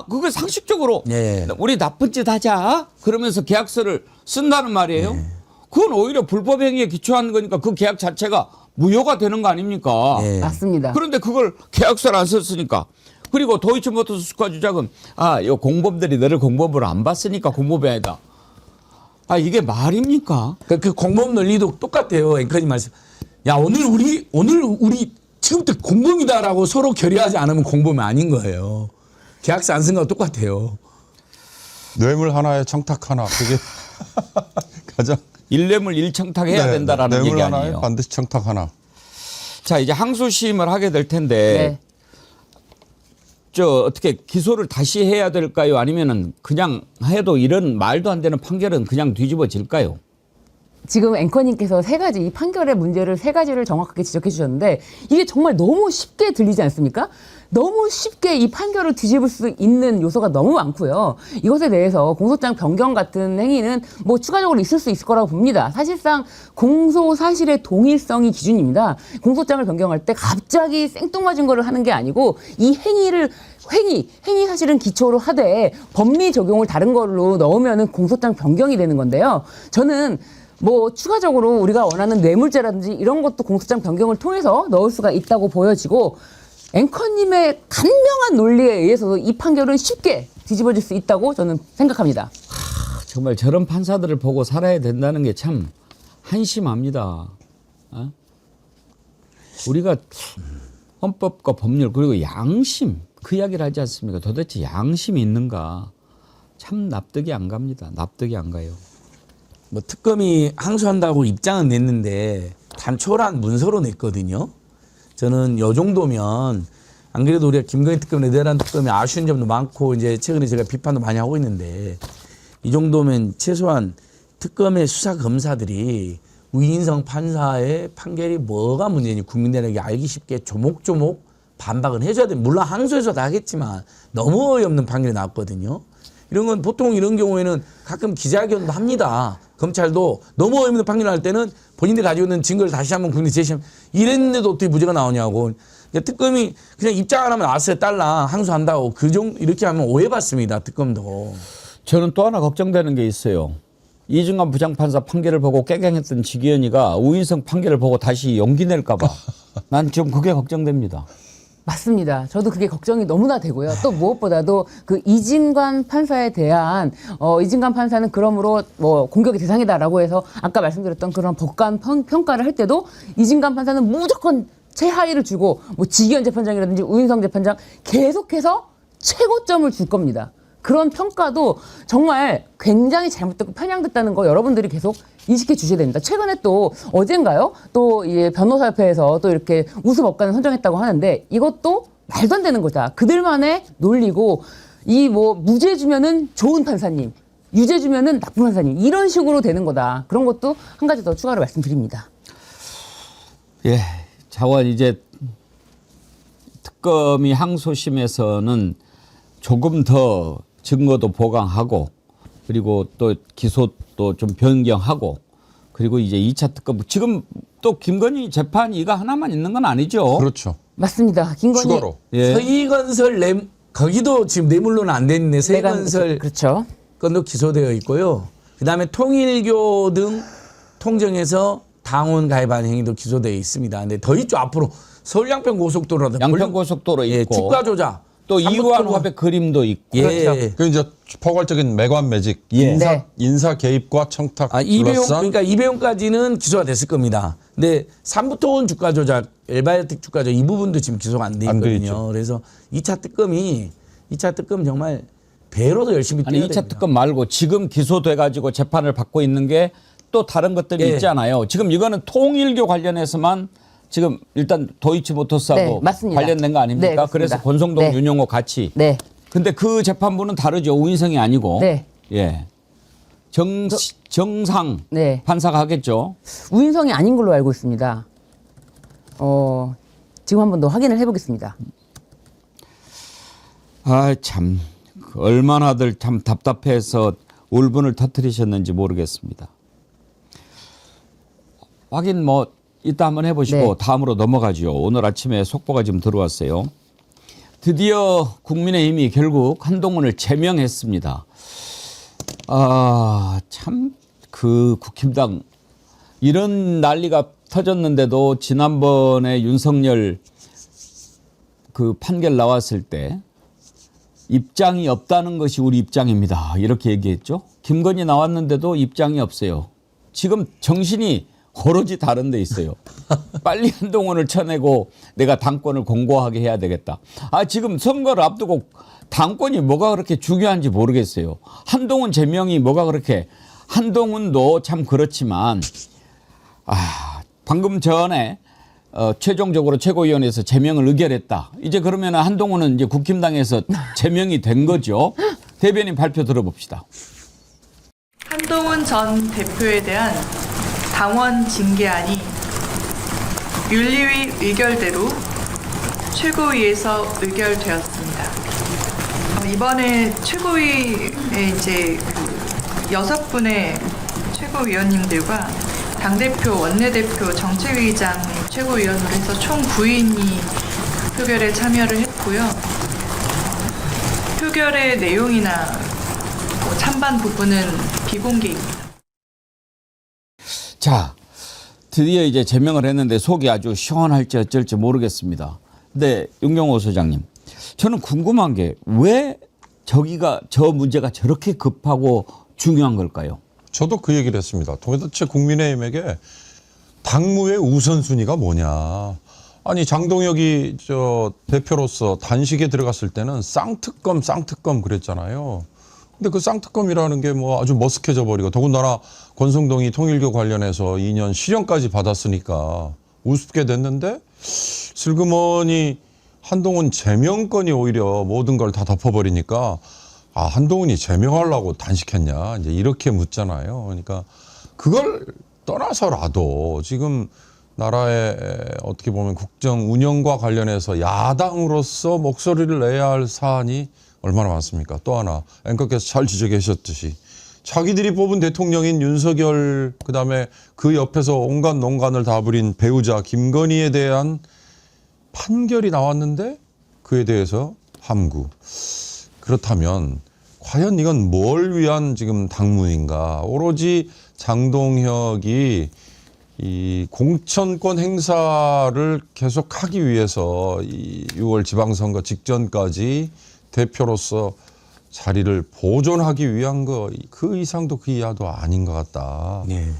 그거 상식적으로 네. 우리 나쁜 짓 하자 그러면서 계약서를 쓴다는 말이에요. 그건 오히려 불법 행위에 기초한 거니까 그 계약 자체가 무효가 되는 거 아닙니까? 네. 맞습니다. 그런데 그걸 계약서를 안 썼으니까. 그리고 도이치모터스 수가주작은 요 공범들이 너를 공범으로 안 봤으니까 공범이 아니다. 이게 말입니까? 그 공범 논리도 똑같아요. 앵커님 말씀. 야, 오늘 우리 지금부터 공범이다라고 서로 결의하지 않으면 공범이 아닌 거예요. 계약서 안 쓴 거랑 똑같아요. 뇌물 하나에 청탁 하나 그게 가장 일뇌물 일청탁해야 된다라는 뇌물 얘기 하나에 아니에요. 반드시 청탁 하나. 자, 이제 항소심을 하게 될 텐데 네. 어떻게 기소를 다시 해야 될까요? 아니면은 그냥 해도 이런 말도 안 되는 판결은 그냥 뒤집어질까요? 지금 앵커님께서 이 판결의 문제를 3가지를 정확하게 지적해 주셨는데 이게 정말 너무 쉽게 들리지 않습니까? 너무 쉽게 이 판결을 뒤집을 수 있는 요소가 너무 많고요. 이것에 대해서 공소장 변경 같은 행위는 뭐 추가적으로 있을 수 있을 거라고 봅니다. 사실상 공소 사실의 동일성이 기준입니다. 공소장을 변경할 때 갑자기 생뚱맞은 거를 하는 게 아니고 이 행위 사실은 기초로 하되 법리 적용을 다른 걸로 넣으면은 공소장 변경이 되는 건데요. 저는 뭐 추가적으로 우리가 원하는 뇌물죄라든지 이런 것도 공소장 변경을 통해서 넣을 수가 있다고 보여지고 앵커님의 간명한 논리에 의해서도 이 판결은 쉽게 뒤집어질 수 있다고 저는 생각합니다. 정말 저런 판사들을 보고 살아야 된다는 게 참 한심합니다. 우리가 헌법과 법률 그리고 양심 그 이야기를 하지 않습니까? 도대체 양심이 있는가? 참 납득이 안 갑니다. 납득이 안 가요. 뭐 특검이 항소한다고 입장은 냈는데 단촐한 문서로 냈거든요. 저는 요 정도면 안 그래도 우리가 김건희 특검, 레드란 특검이 아쉬운 점도 많고 이제 최근에 제가 비판도 많이 하고 있는데 이 정도면 최소한 특검의 수사 검사들이 우인성 판사의 판결이 뭐가 문제인지 국민들에게 알기 쉽게 조목조목 반박은 해줘야 됩니다. 물론 항소해서 다 하겠지만 너무 어이없는 판결이 나왔거든요. 이런 건 보통 이런 경우에는 가끔 기자회견도 합니다. 검찰도 너무 어이없는 판결을 할 때는 본인들이 가지고 있는 증거를 다시 한번 국민에 제시하면 이랬는데도 어떻게 무죄가 나오냐고. 그러니까 특검이 그냥 입장 안 하면 알았어요. 딸랑 항소한다고. 이렇게 하면 오해받습니다. 특검도. 저는 또 하나 걱정되는 게 있어요. 이중관 부장판사 판결을 보고 깨갱했던 지기현이가 우인성 판결을 보고 다시 용기 낼까 봐. 난 지금 그게 걱정됩니다. 맞습니다. 저도 그게 걱정이 너무나 되고요. 또 무엇보다도 그 이진관 판사에 대한 이진관 판사는 그러므로 뭐 공격의 대상이다라고 해서 아까 말씀드렸던 그런 법관 평가를 할 때도 이진관 판사는 무조건 최하위를 주고 뭐 지기현 재판장이라든지 우인성 재판장 계속해서 최고점을 줄 겁니다. 그런 평가도 정말 굉장히 잘못됐고 편향됐다는 거 여러분들이 계속 인식해 주셔야 됩니다. 최근에 또 어젠가요? 또 변호사협회에서 또 이렇게 우수 법관을 선정했다고 하는데 이것도 말도 안 되는 거다. 그들만의 논리고 이 뭐 무죄 주면은 좋은 판사님, 유죄 주면은 나쁜 판사님 이런 식으로 되는 거다. 그런 것도 한 가지 더 추가로 말씀드립니다. 예, 자원 이제 특검이 항소심에서는 조금 더 증거도 보강하고 그리고 또 기소도 좀 변경하고 그리고 이제 2차 특검 지금 또 김건희 재판 이거 하나만 있는 건 아니죠. 그렇죠. 맞습니다. 김건희 추가로. 예. 서희건설 거기도 지금 뇌물로는 안 됐는데 서희건설 그렇죠. 건도 기소되어 있고요. 그다음에 통일교 등 통정에서 당원 가입한 행위도 기소되어 있습니다. 근데 더 있죠. 앞으로 서울 양평고속도로라든 양평고속도로 예, 있고 주가 조작. 또 이완 화백 그림도 있고 예. 그 이제 포괄적인 매관 매직, 예. 네. 인사 개입과 청탁 이배용 둘러싼 그러니까 이배용까지는 기소가 됐을 겁니다. 근데 삼부토원 주가 조작, 엘바이오틱 주가 조작 이 부분도 지금 기소가 안 돼 안 돼 있거든요. 있죠. 그래서 2차 특검 정말 배로도 열심히 아니 뛰어야 2차 됩니다. 특검 말고 지금 기소돼 가지고 재판을 받고 있는 게 또 다른 것들이 예. 있잖아요. 지금 이거는 통일교 관련해서만 지금 일단 도이치모터스하고 네, 맞습니다. 관련된 거 아닙니까? 네, 그렇습니다. 그래서 권성동, 네. 윤용호 같이. 네. 근데 그 재판부는 다르죠. 우인성이 아니고. 네. 예. 정상 네. 판사가 하겠죠. 우인성이 아닌 걸로 알고 있습니다. 지금 한 번 더 확인을 해보겠습니다. 아, 참. 얼마나들 참 답답해서 울분을 터뜨리셨는지 모르겠습니다. 확인 이따 한번 해보시고 네. 다음으로 넘어가죠. 오늘 아침에 속보가 지금 들어왔어요. 드디어 국민의힘이 결국 한동훈을 제명했습니다. 참 그 국힘당 이런 난리가 터졌는데도 지난번에 윤석열 그 판결 나왔을 때 입장이 없다는 것이 우리 입장입니다. 이렇게 얘기했죠. 김건희 나왔는데도 입장이 없어요. 지금 정신이 오로지 다른 데 있어요. 빨리 한동훈을 쳐내고 내가 당권을 공고하게 해야 되겠다. 지금 선거를 앞두고 당권이 뭐가 그렇게 중요한지 모르겠어요. 한동훈 제명이 뭐가 그렇게, 한동훈도 참 그렇지만 방금 전에 최종적으로 최고위원회에서 제명을 의결했다. 이제 그러면 한동훈은 이제 국힘당에서 제명이 된 거죠. 대변인 발표 들어봅시다. 한동훈 전 대표에 대한 당원 징계안이 윤리위 의결대로 최고위에서 의결되었습니다. 이번에 최고위에 이제 그 6분의 최고위원님들과 당대표, 원내대표, 정책위의장이 최고위원으로 해서 총 9인이 표결에 참여를 했고요. 표결의 내용이나 찬반 부분은 비공개입니다. 자, 드디어 이제 제명을 했는데 속이 아주 시원할지 어쩔지 모르겠습니다. 근데 윤경호 소장님, 저는 궁금한 게 왜 저 문제가 저렇게 급하고 중요한 걸까요? 저도 그 얘기를 했습니다. 도대체 국민의힘에게 당무의 우선순위가 뭐냐. 아니 장동혁이 대표로서 단식에 들어갔을 때는 쌍특검 그랬잖아요. 근데 그 쌍특검이라는 게 뭐 아주 머쓱해져 버리고, 더군다나 권성동이 통일교 관련해서 2년 실형까지 받았으니까 우습게 됐는데, 슬그머니 한동훈 제명건이 오히려 모든 걸 다 덮어버리니까 한동훈이 제명하려고 단식했냐 이제 이렇게 묻잖아요. 그러니까 그걸 떠나서라도 지금 나라의 어떻게 보면 국정 운영과 관련해서 야당으로서 목소리를 내야 할 사안이 얼마나 많습니까? 또 하나 앵커께서 잘 지적해 주셨듯이 자기들이 뽑은 대통령인 윤석열, 그다음에 그 옆에서 온갖 농간을 다 부린 배우자 김건희에 대한 판결이 나왔는데 그에 대해서 함구. 그렇다면 과연 이건 뭘 위한 지금 당무인가? 오로지 장동혁이 이 공천권 행사를 계속하기 위해서 이 6월 지방선거 직전까지 대표로서 자리를 보존하기 위한 거, 그 이상도 그 이하도 아닌 것 같다. 네.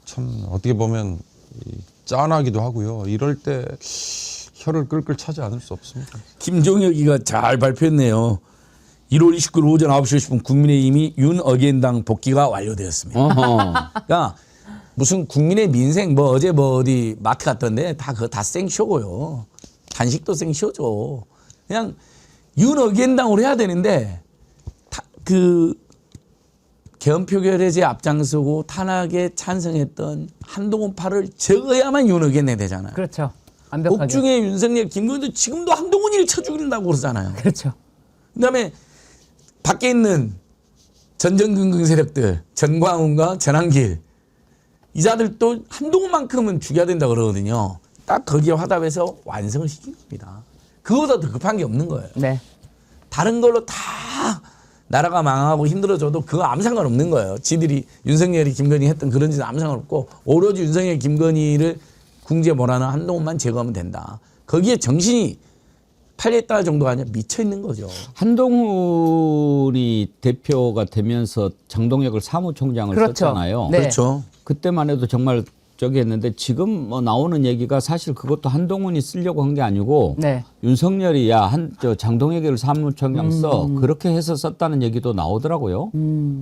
참 어떻게 보면 짠하기도 하고요. 이럴 때 혀를 끌끌 차지 않을 수 없습니다. 김종혁이가 잘 발표했네요. 1월 29일 오전 9시 50분 국민의힘이 윤어겐당 복귀가 완료되었습니다. 그러니까 무슨 국민의 민생 뭐 어제 뭐 어디 마트 갔던데 다 그거 다 생쇼고요. 단식도 생쇼죠. 그냥 윤어겐당으로 해야 되는데 그 개헌 표결에 앞장서고 탄핵에 찬성했던 한동훈 팔을 적어야만 윤어겐당 되잖아요. 그렇죠. 완벽하게. 옥중에 윤석열, 김건희도 지금도 한동훈이를 쳐 죽인다고 그러잖아요. 그렇죠. 그다음에 밖에 있는 전전긍긍 세력들, 전광훈과 전한길, 이자들도 한동훈만큼은 죽여야 된다 그러거든요. 딱 거기에 화답해서 완성을 시킨 겁니다. 그거보다 더 급한 게 없는 거예요. 네. 다른 걸로 다 나라가 망하고 힘들어져도 그거 아무 상관없는 거예요. 지들이 윤석열이 김건희 했던 그런 짓은 아무 상관없고, 오로지 윤석열 김건희를 궁지에 몰아넣은 한동훈만 제거하면 된다. 거기에 정신이 팔렸다 정도가 아니라 미쳐 있는 거죠. 한동훈이 대표가 되면서 장동혁을 사무총장을 그렇죠. 썼잖아요. 네. 그렇죠. 그때만 해도 정말 저기 했는데 지금 뭐 나오는 얘기가 사실 그것도 한동훈이 쓰려고 한 게 아니고 네. 윤석열이 저 장동혁을 사무총장 써 그렇게 해서 썼다는 얘기도 나오더라고요.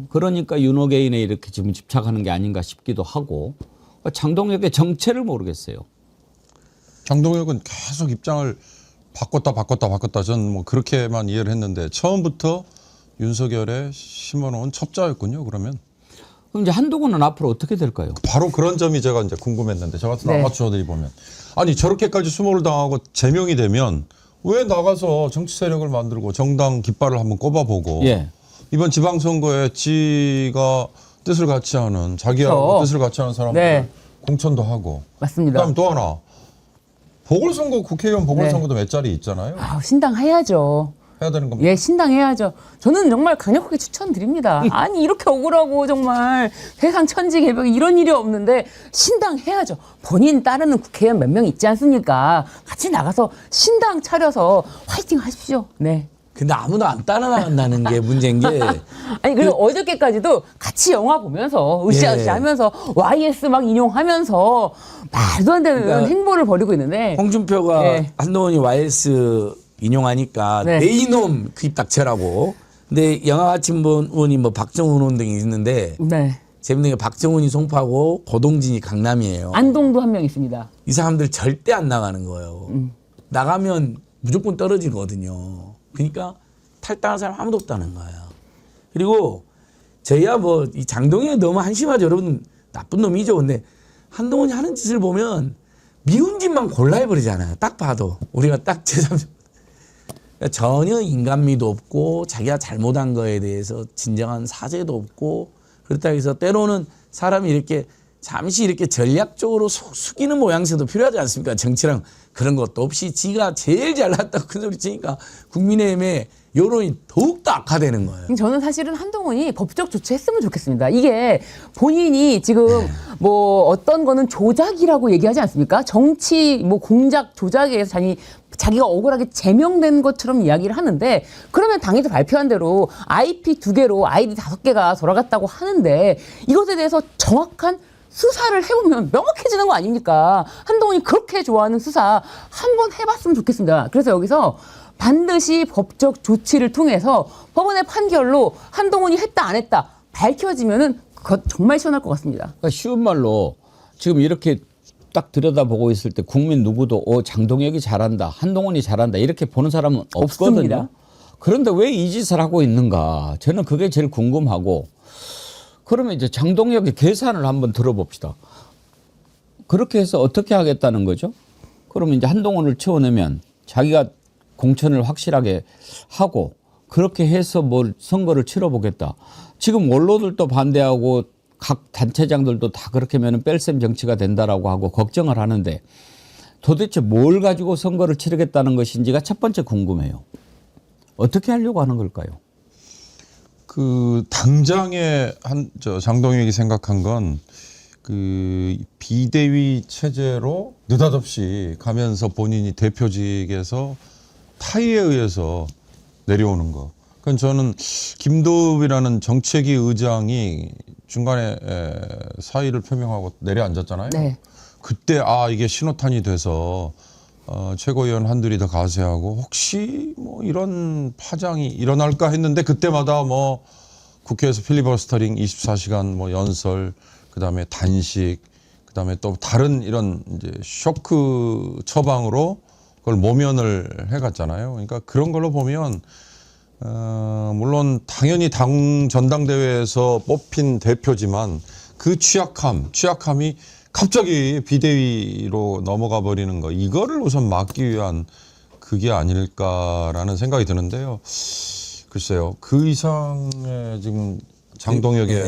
그러니까 윤호개인에 이렇게 지금 집착하는 게 아닌가 싶기도 하고, 장동혁의 정체를 모르겠어요. 장동혁은 계속 입장을 바꿨다. 전 뭐 그렇게만 이해를 했는데 처음부터 윤석열에 심어놓은 첩자였군요. 그러면 그럼 이제 한동훈은 앞으로 어떻게 될까요? 바로 그런 점이 제가 이제 궁금했는데, 저 같은 네. 아마추어들이 보면 아니 저렇게까지 수모를 당하고 제명이 되면 왜 나가서 정치 세력을 만들고 정당 깃발을 한번 꼽아보고 예. 이번 지방선거에 지가 뜻을 같이 하는, 자기하고 그렇죠. 뜻을 같이 하는 사람들 네. 공천도 하고, 맞습니다. 그다음 또 하나 보궐선거 국회의원 보궐선거도 몇 자리 있잖아요. 아, 신당해야죠. 해야 되는 겁니다. 예, 신당해야죠. 저는 정말 강력하게 추천드립니다. 아니 이렇게 억울하고 정말 세상 천지개벽 이런 일이 없는데 신당해야죠. 본인 따르는 국회의원 몇 명 있지 않습니까? 같이 나가서 신당 차려서 화이팅 하십시오. 네. 근데 아무도 안 따라나간다는 게 문제인 게 아니 그리고 어저께까지도 같이 영화 보면서 으쌰으쌰 하면서 YS 막 인용하면서 말도 안 되는 그러니까 행보를 벌이고 있는데 홍준표가 네. 한동훈이 YS 인용하니까 네. 내 이놈 그 입 닥쳐라고. 근데 영화가침본이 뭐 박정훈 의원 등이 있는데 네. 재밌는 게 박정훈이 송파고 고동진이 강남이에요. 안동도 한 명 있습니다. 이 사람들 절대 안 나가는 거예요. 나가면 무조건 떨어지거든요. 그러니까 탈당한 사람 아무도 없다는 거예요. 그리고 저희야 뭐 이 장동혁이 너무 한심하죠. 여러분 나쁜 놈이죠. 근데 한동훈이 하는 짓을 보면 미운 짓만 골라 해버리잖아요. 딱 봐도 우리가 딱 제3 전혀 인간미도 없고 자기가 잘못한 거에 대해서 진정한 사죄도 없고 그렇다고 해서 때로는 사람이 이렇게 잠시 이렇게 전략적으로 숙이는 모양새도 필요하지 않습니까? 정치랑 그런 것도 없이 지가 제일 잘났다고 큰 소리 치니까 국민의힘의 여론이 더욱더 악화되는 거예요. 저는 사실은 한동훈이 법적 조치했으면 좋겠습니다. 이게 본인이 지금 뭐 어떤 거는 조작이라고 얘기하지 않습니까? 정치 뭐 공작 조작에 의해서 자기가 억울하게 제명된 것처럼 이야기를 하는데 그러면 당에서 발표한 대로 IP 2개로 아이디 5개가 돌아갔다고 하는데 이것에 대해서 정확한 수사를 해보면 명확해지는 거 아닙니까? 한동훈이 그렇게 좋아하는 수사 한번 해봤으면 좋겠습니다. 그래서 여기서 반드시 법적 조치를 통해서 법원의 판결로 한동훈이 했다 안 했다 밝혀지면은 그거 정말 시원할 것 같습니다. 그러니까 쉬운 말로 지금 이렇게 딱 들여다보고 있을 때 국민 누구도 장동혁이 잘한다, 한동훈이 잘한다 이렇게 보는 사람은 없거든요. 없습니다. 그런데 왜 이 짓을 하고 있는가? 저는 그게 제일 궁금하고 그러면 이제 장동혁의 계산을 한번 들어봅시다. 그렇게 해서 어떻게 하겠다는 거죠? 그러면 이제 한동훈을 채워내면 자기가 공천을 확실하게 하고 그렇게 해서 뭘 선거를 치러보겠다. 지금 원로들도 반대하고 각 단체장들도 다 그렇게 하면 뺄셈 정치가 된다라고 하고 걱정을 하는데 도대체 뭘 가지고 선거를 치르겠다는 것인지가 첫 번째 궁금해요. 어떻게 하려고 하는 걸까요? 그 당장에 장동혁이 생각한 건 그 비대위 체제로 느닷없이 가면서 본인이 대표직에서 타의에 의해서 내려오는 거. 그건 저는 김도읍이라는 정책위 의장이 중간에 사의를 표명하고 내려앉았잖아요. 네. 그때 이게 신호탄이 돼서 최고위원 한둘이 더 가세하고 혹시 뭐 이런 파장이 일어날까 했는데 그때마다 뭐 국회에서 필리버스터링 24시간 뭐 연설 그다음에 단식 그다음에 또 다른 이런 이제 쇼크 처방으로 그걸 모면을 해갔잖아요. 그러니까 그런 걸로 보면 물론 당연히 당 전당대회에서 뽑힌 대표지만 그 취약함이 갑자기 비대위로 넘어가 버리는 거 이거를 우선 막기 위한 그게 아닐까라는 생각이 드는데요. 글쎄요. 그 이상의 지금 장동혁의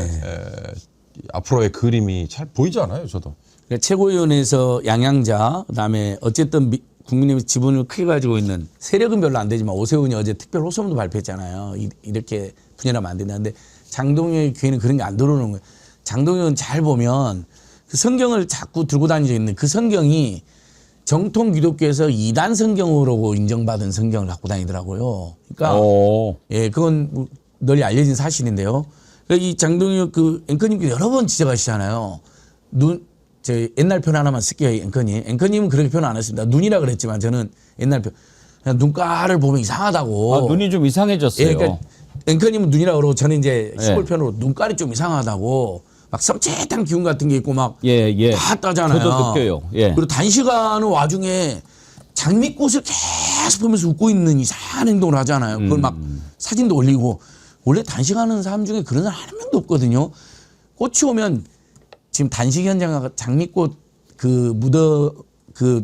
앞으로의 그림이 잘 보이지 않아요. 저도. 그러니까 최고위원회에서 양양자 그다음에 어쨌든 국민의힘 지분을 크게 가지고 있는 세력은 별로 안 되지만 오세훈이 어제 특별 호소문도 발표했잖아요. 이렇게 분열하면 안 된다. 근데 장동혁의 귀에는 그런 게 안 들어오는 거예요. 장동혁은 잘 보면 그 성경을 자꾸 들고 다니고 있는 그 성경이 정통 기독교에서 2단 성경으로 인정받은 성경을 갖고 다니더라고요. 그러니까 예, 그건 널리 알려진 사실인데요. 그러니까 이 장동혁 그 앵커님께서 여러 번 지적하시잖아요. 제 옛날 표현 하나만 쓸게요, 앵커님. 앵커님은 그렇게 표현 안 했습니다. 눈이라 그랬지만 저는 옛날 표현. 그냥 눈가를 보면 이상하다고. 눈이 좀 이상해졌어요. 예, 그러니까 앵커님은 눈이라 그러고 저는 이제 시골 표현으로 눈깔이 좀 이상하다고. 막 섬찟한 기운 같은 게 있고 막 다 따잖아요. 저도 느껴요. 예. 그리고 단식하는 와중에 장미꽃을 계속 보면서 웃고 있는 이상한 행동을 하잖아요. 그걸 막 사진도 올리고. 원래 단식하는 사람 중에 그런 사람 한 명도 없거든요. 꽃이 오면 지금 단식 현장 장미꽃 그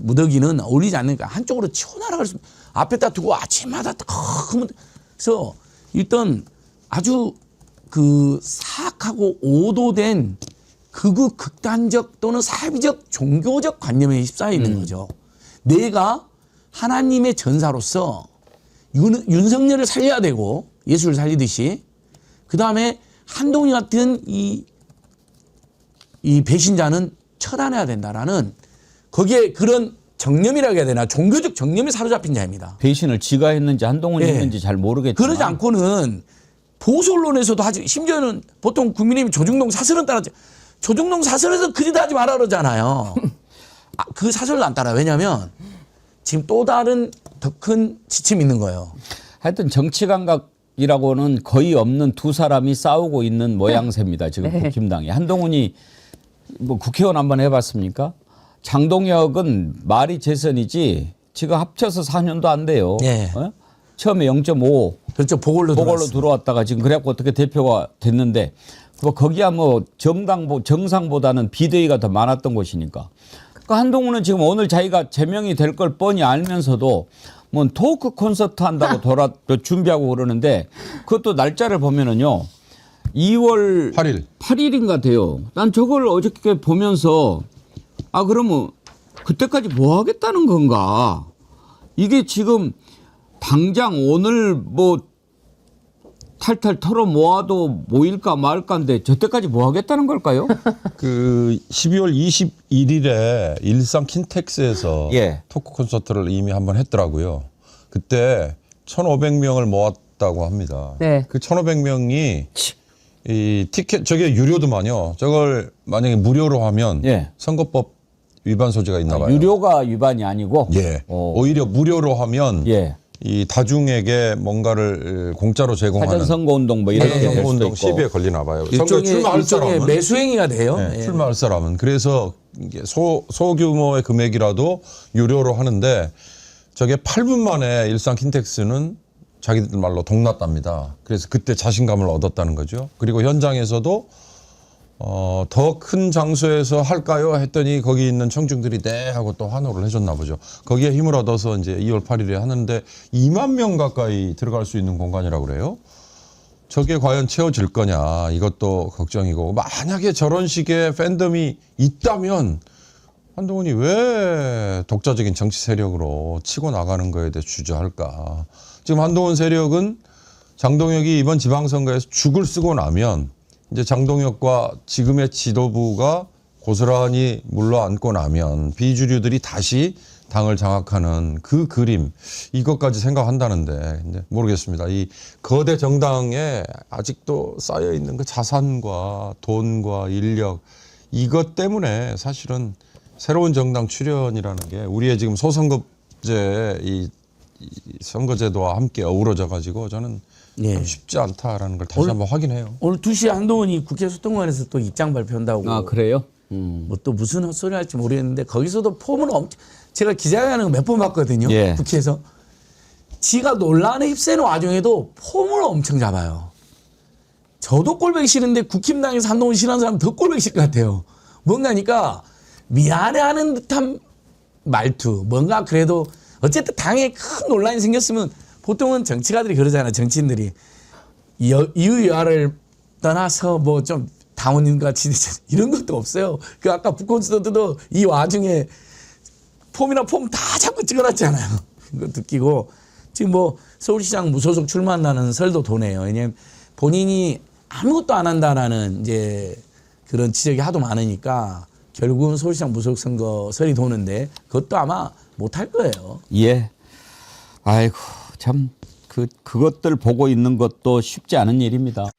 무더기는 어울리지 않으니까 한쪽으로 치워나갈 수 앞에다 두고 아침마다 그래서 일단 아주 그 사악하고 오도된 극단적 또는 사비적 종교적 관념에 휩싸여 있는 거죠. 내가 하나님의 전사로서 윤석열을 살려야 되고 예수를 살리듯이 그다음에 한동훈 같은 이 배신자는 처단해야 된다라는 거기에 그런 정념이라고 해야 되나 종교적 정념이 사로잡힌 자입니다. 배신을 지가 했는지 한동훈이 예. 했는지 잘 모르겠지만 그러지 않고는 보수 언론에서도 하지 심지어는 보통 국민의힘 조중동 사설은 따라하지 조중동 사설에서 그리도 하지 말아 그러잖아요. 그 사설도 안 따라. 왜냐하면 지금 또 다른 더 큰 지침이 있는 거예요. 하여튼 정치 감각이라고는 거의 없는 두 사람이 싸우고 있는 모양새입니다. 지금 국힘당이. 한동훈이 뭐 국회의원 한번 해봤습니까? 장동혁은 말이 재선이지 지금 합쳐서 4년도 안 돼요. 예. 어? 처음에 0.5 그렇죠. 보궐로 들어왔다가 지금 그래갖고 어떻게 대표가 됐는데 뭐 거기야 뭐 정상보다는 비대위가 더 많았던 곳이니까. 그러니까 한동훈은 지금 오늘 자기가 제명이 될 걸 뻔히 알면서도 뭐 토크 콘서트 한다고 준비하고 그러는데 그것도 날짜를 보면은요. 2월 8일인가 돼요. 난 저걸 어저께 보면서 그러면 그때까지 뭐 하겠다는 건가? 이게 지금 당장 오늘 뭐 탈탈 털어 모아도 모일까 말까인데 저때까지 뭐 하겠다는 걸까요? 그 12월 21일에 일산 킨텍스에서 예. 토크 콘서트를 이미 한번 했더라고요. 그때 1,500명을 모았다고 합니다. 네. 그 1,500명이 이 티켓 저게 유료더만요. 저걸 만약에 무료로 하면 예. 선거법 위반 소지가 있나 봐요. 유료가 위반이 아니고 예. 오히려 무료로 하면 예. 이 다중에게 뭔가를 공짜로 제공하는 사전 선거운동 뭐 이렇게 될 수도 선거운동 있고. 시비에 걸리나 봐요. 선거에 출마할 일종의 사람은 매수행위가 돼요. 네, 예. 출마할 사람은 그래서 이게 소규모의 금액이라도 유료로 하는데 저게 8분 만에 일산 킨텍스는 자기들 말로 동났답니다. 그래서 그때 자신감을 얻었다는 거죠. 그리고 현장에서도 더 큰 장소에서 할까요? 했더니 거기 있는 청중들이 네 하고 또 환호를 해줬나 보죠. 거기에 힘을 얻어서 이제 2월 8일에 하는데 2만 명 가까이 들어갈 수 있는 공간이라고 그래요. 저게 과연 채워질 거냐 이것도 걱정이고 만약에 저런 식의 팬덤이 있다면 한동훈이 왜 독자적인 정치 세력으로 치고 나가는 거에 대해 주저할까. 지금 한동훈 세력은 장동혁이 이번 지방선거에서 죽을 쓰고 나면 이제 장동혁과 지금의 지도부가 고스란히 물러앉고 나면 비주류들이 다시 당을 장악하는 그 그림 이것까지 생각한다는데 이제 모르겠습니다. 이 거대 정당에 아직도 쌓여 있는 그 자산과 돈과 인력 이것 때문에 사실은 새로운 정당 출현이라는 게 우리의 지금 소선거제 이 선거제도와 함께 어우러져 가지고 저는 예. 쉽지 않다라는 걸 다시 한번 확인해요. 오늘 2시에 한동훈이 국회 소통관에서 또 입장 발표한다고. 그래요? 뭐 또 무슨 헛소리 할지 모르겠는데 거기서도 폼을 제가 기자회견하는 거 몇 번 봤거든요. 예. 국회에서. 지가 논란에 휩싸이는 와중에도 폼을 엄청 잡아요. 저도 꼴보기 싫은데 국힘당에서 한동훈 싫어하는 사람 더 꼴보기 싫을 것 같아요. 뭔가니까 미안해하는 듯한 말투. 뭔가 그래도 어쨌든 당에 큰 논란이 생겼으면 보통은 정치가들이 그러잖아요. 정치인들이. 이유야를 떠나서 뭐 좀 당원인과 지지자 이런 것도 없어요. 그 아까 북콘서트도 이 와중에 폼이나 폼 다 잡고 찍어놨잖아요. 그것도 끼고 지금 뭐 서울시장 무소속 출마한다는 설도 도네요. 왜냐하면 본인이 아무것도 안 한다라는 이제 그런 지적이 하도 많으니까 결국은 서울시장 무소속 선거 설이 도는데 그것도 아마 못할 거예요. 예. 아이고 참 그것들 보고 있는 것도 쉽지 않은 일입니다.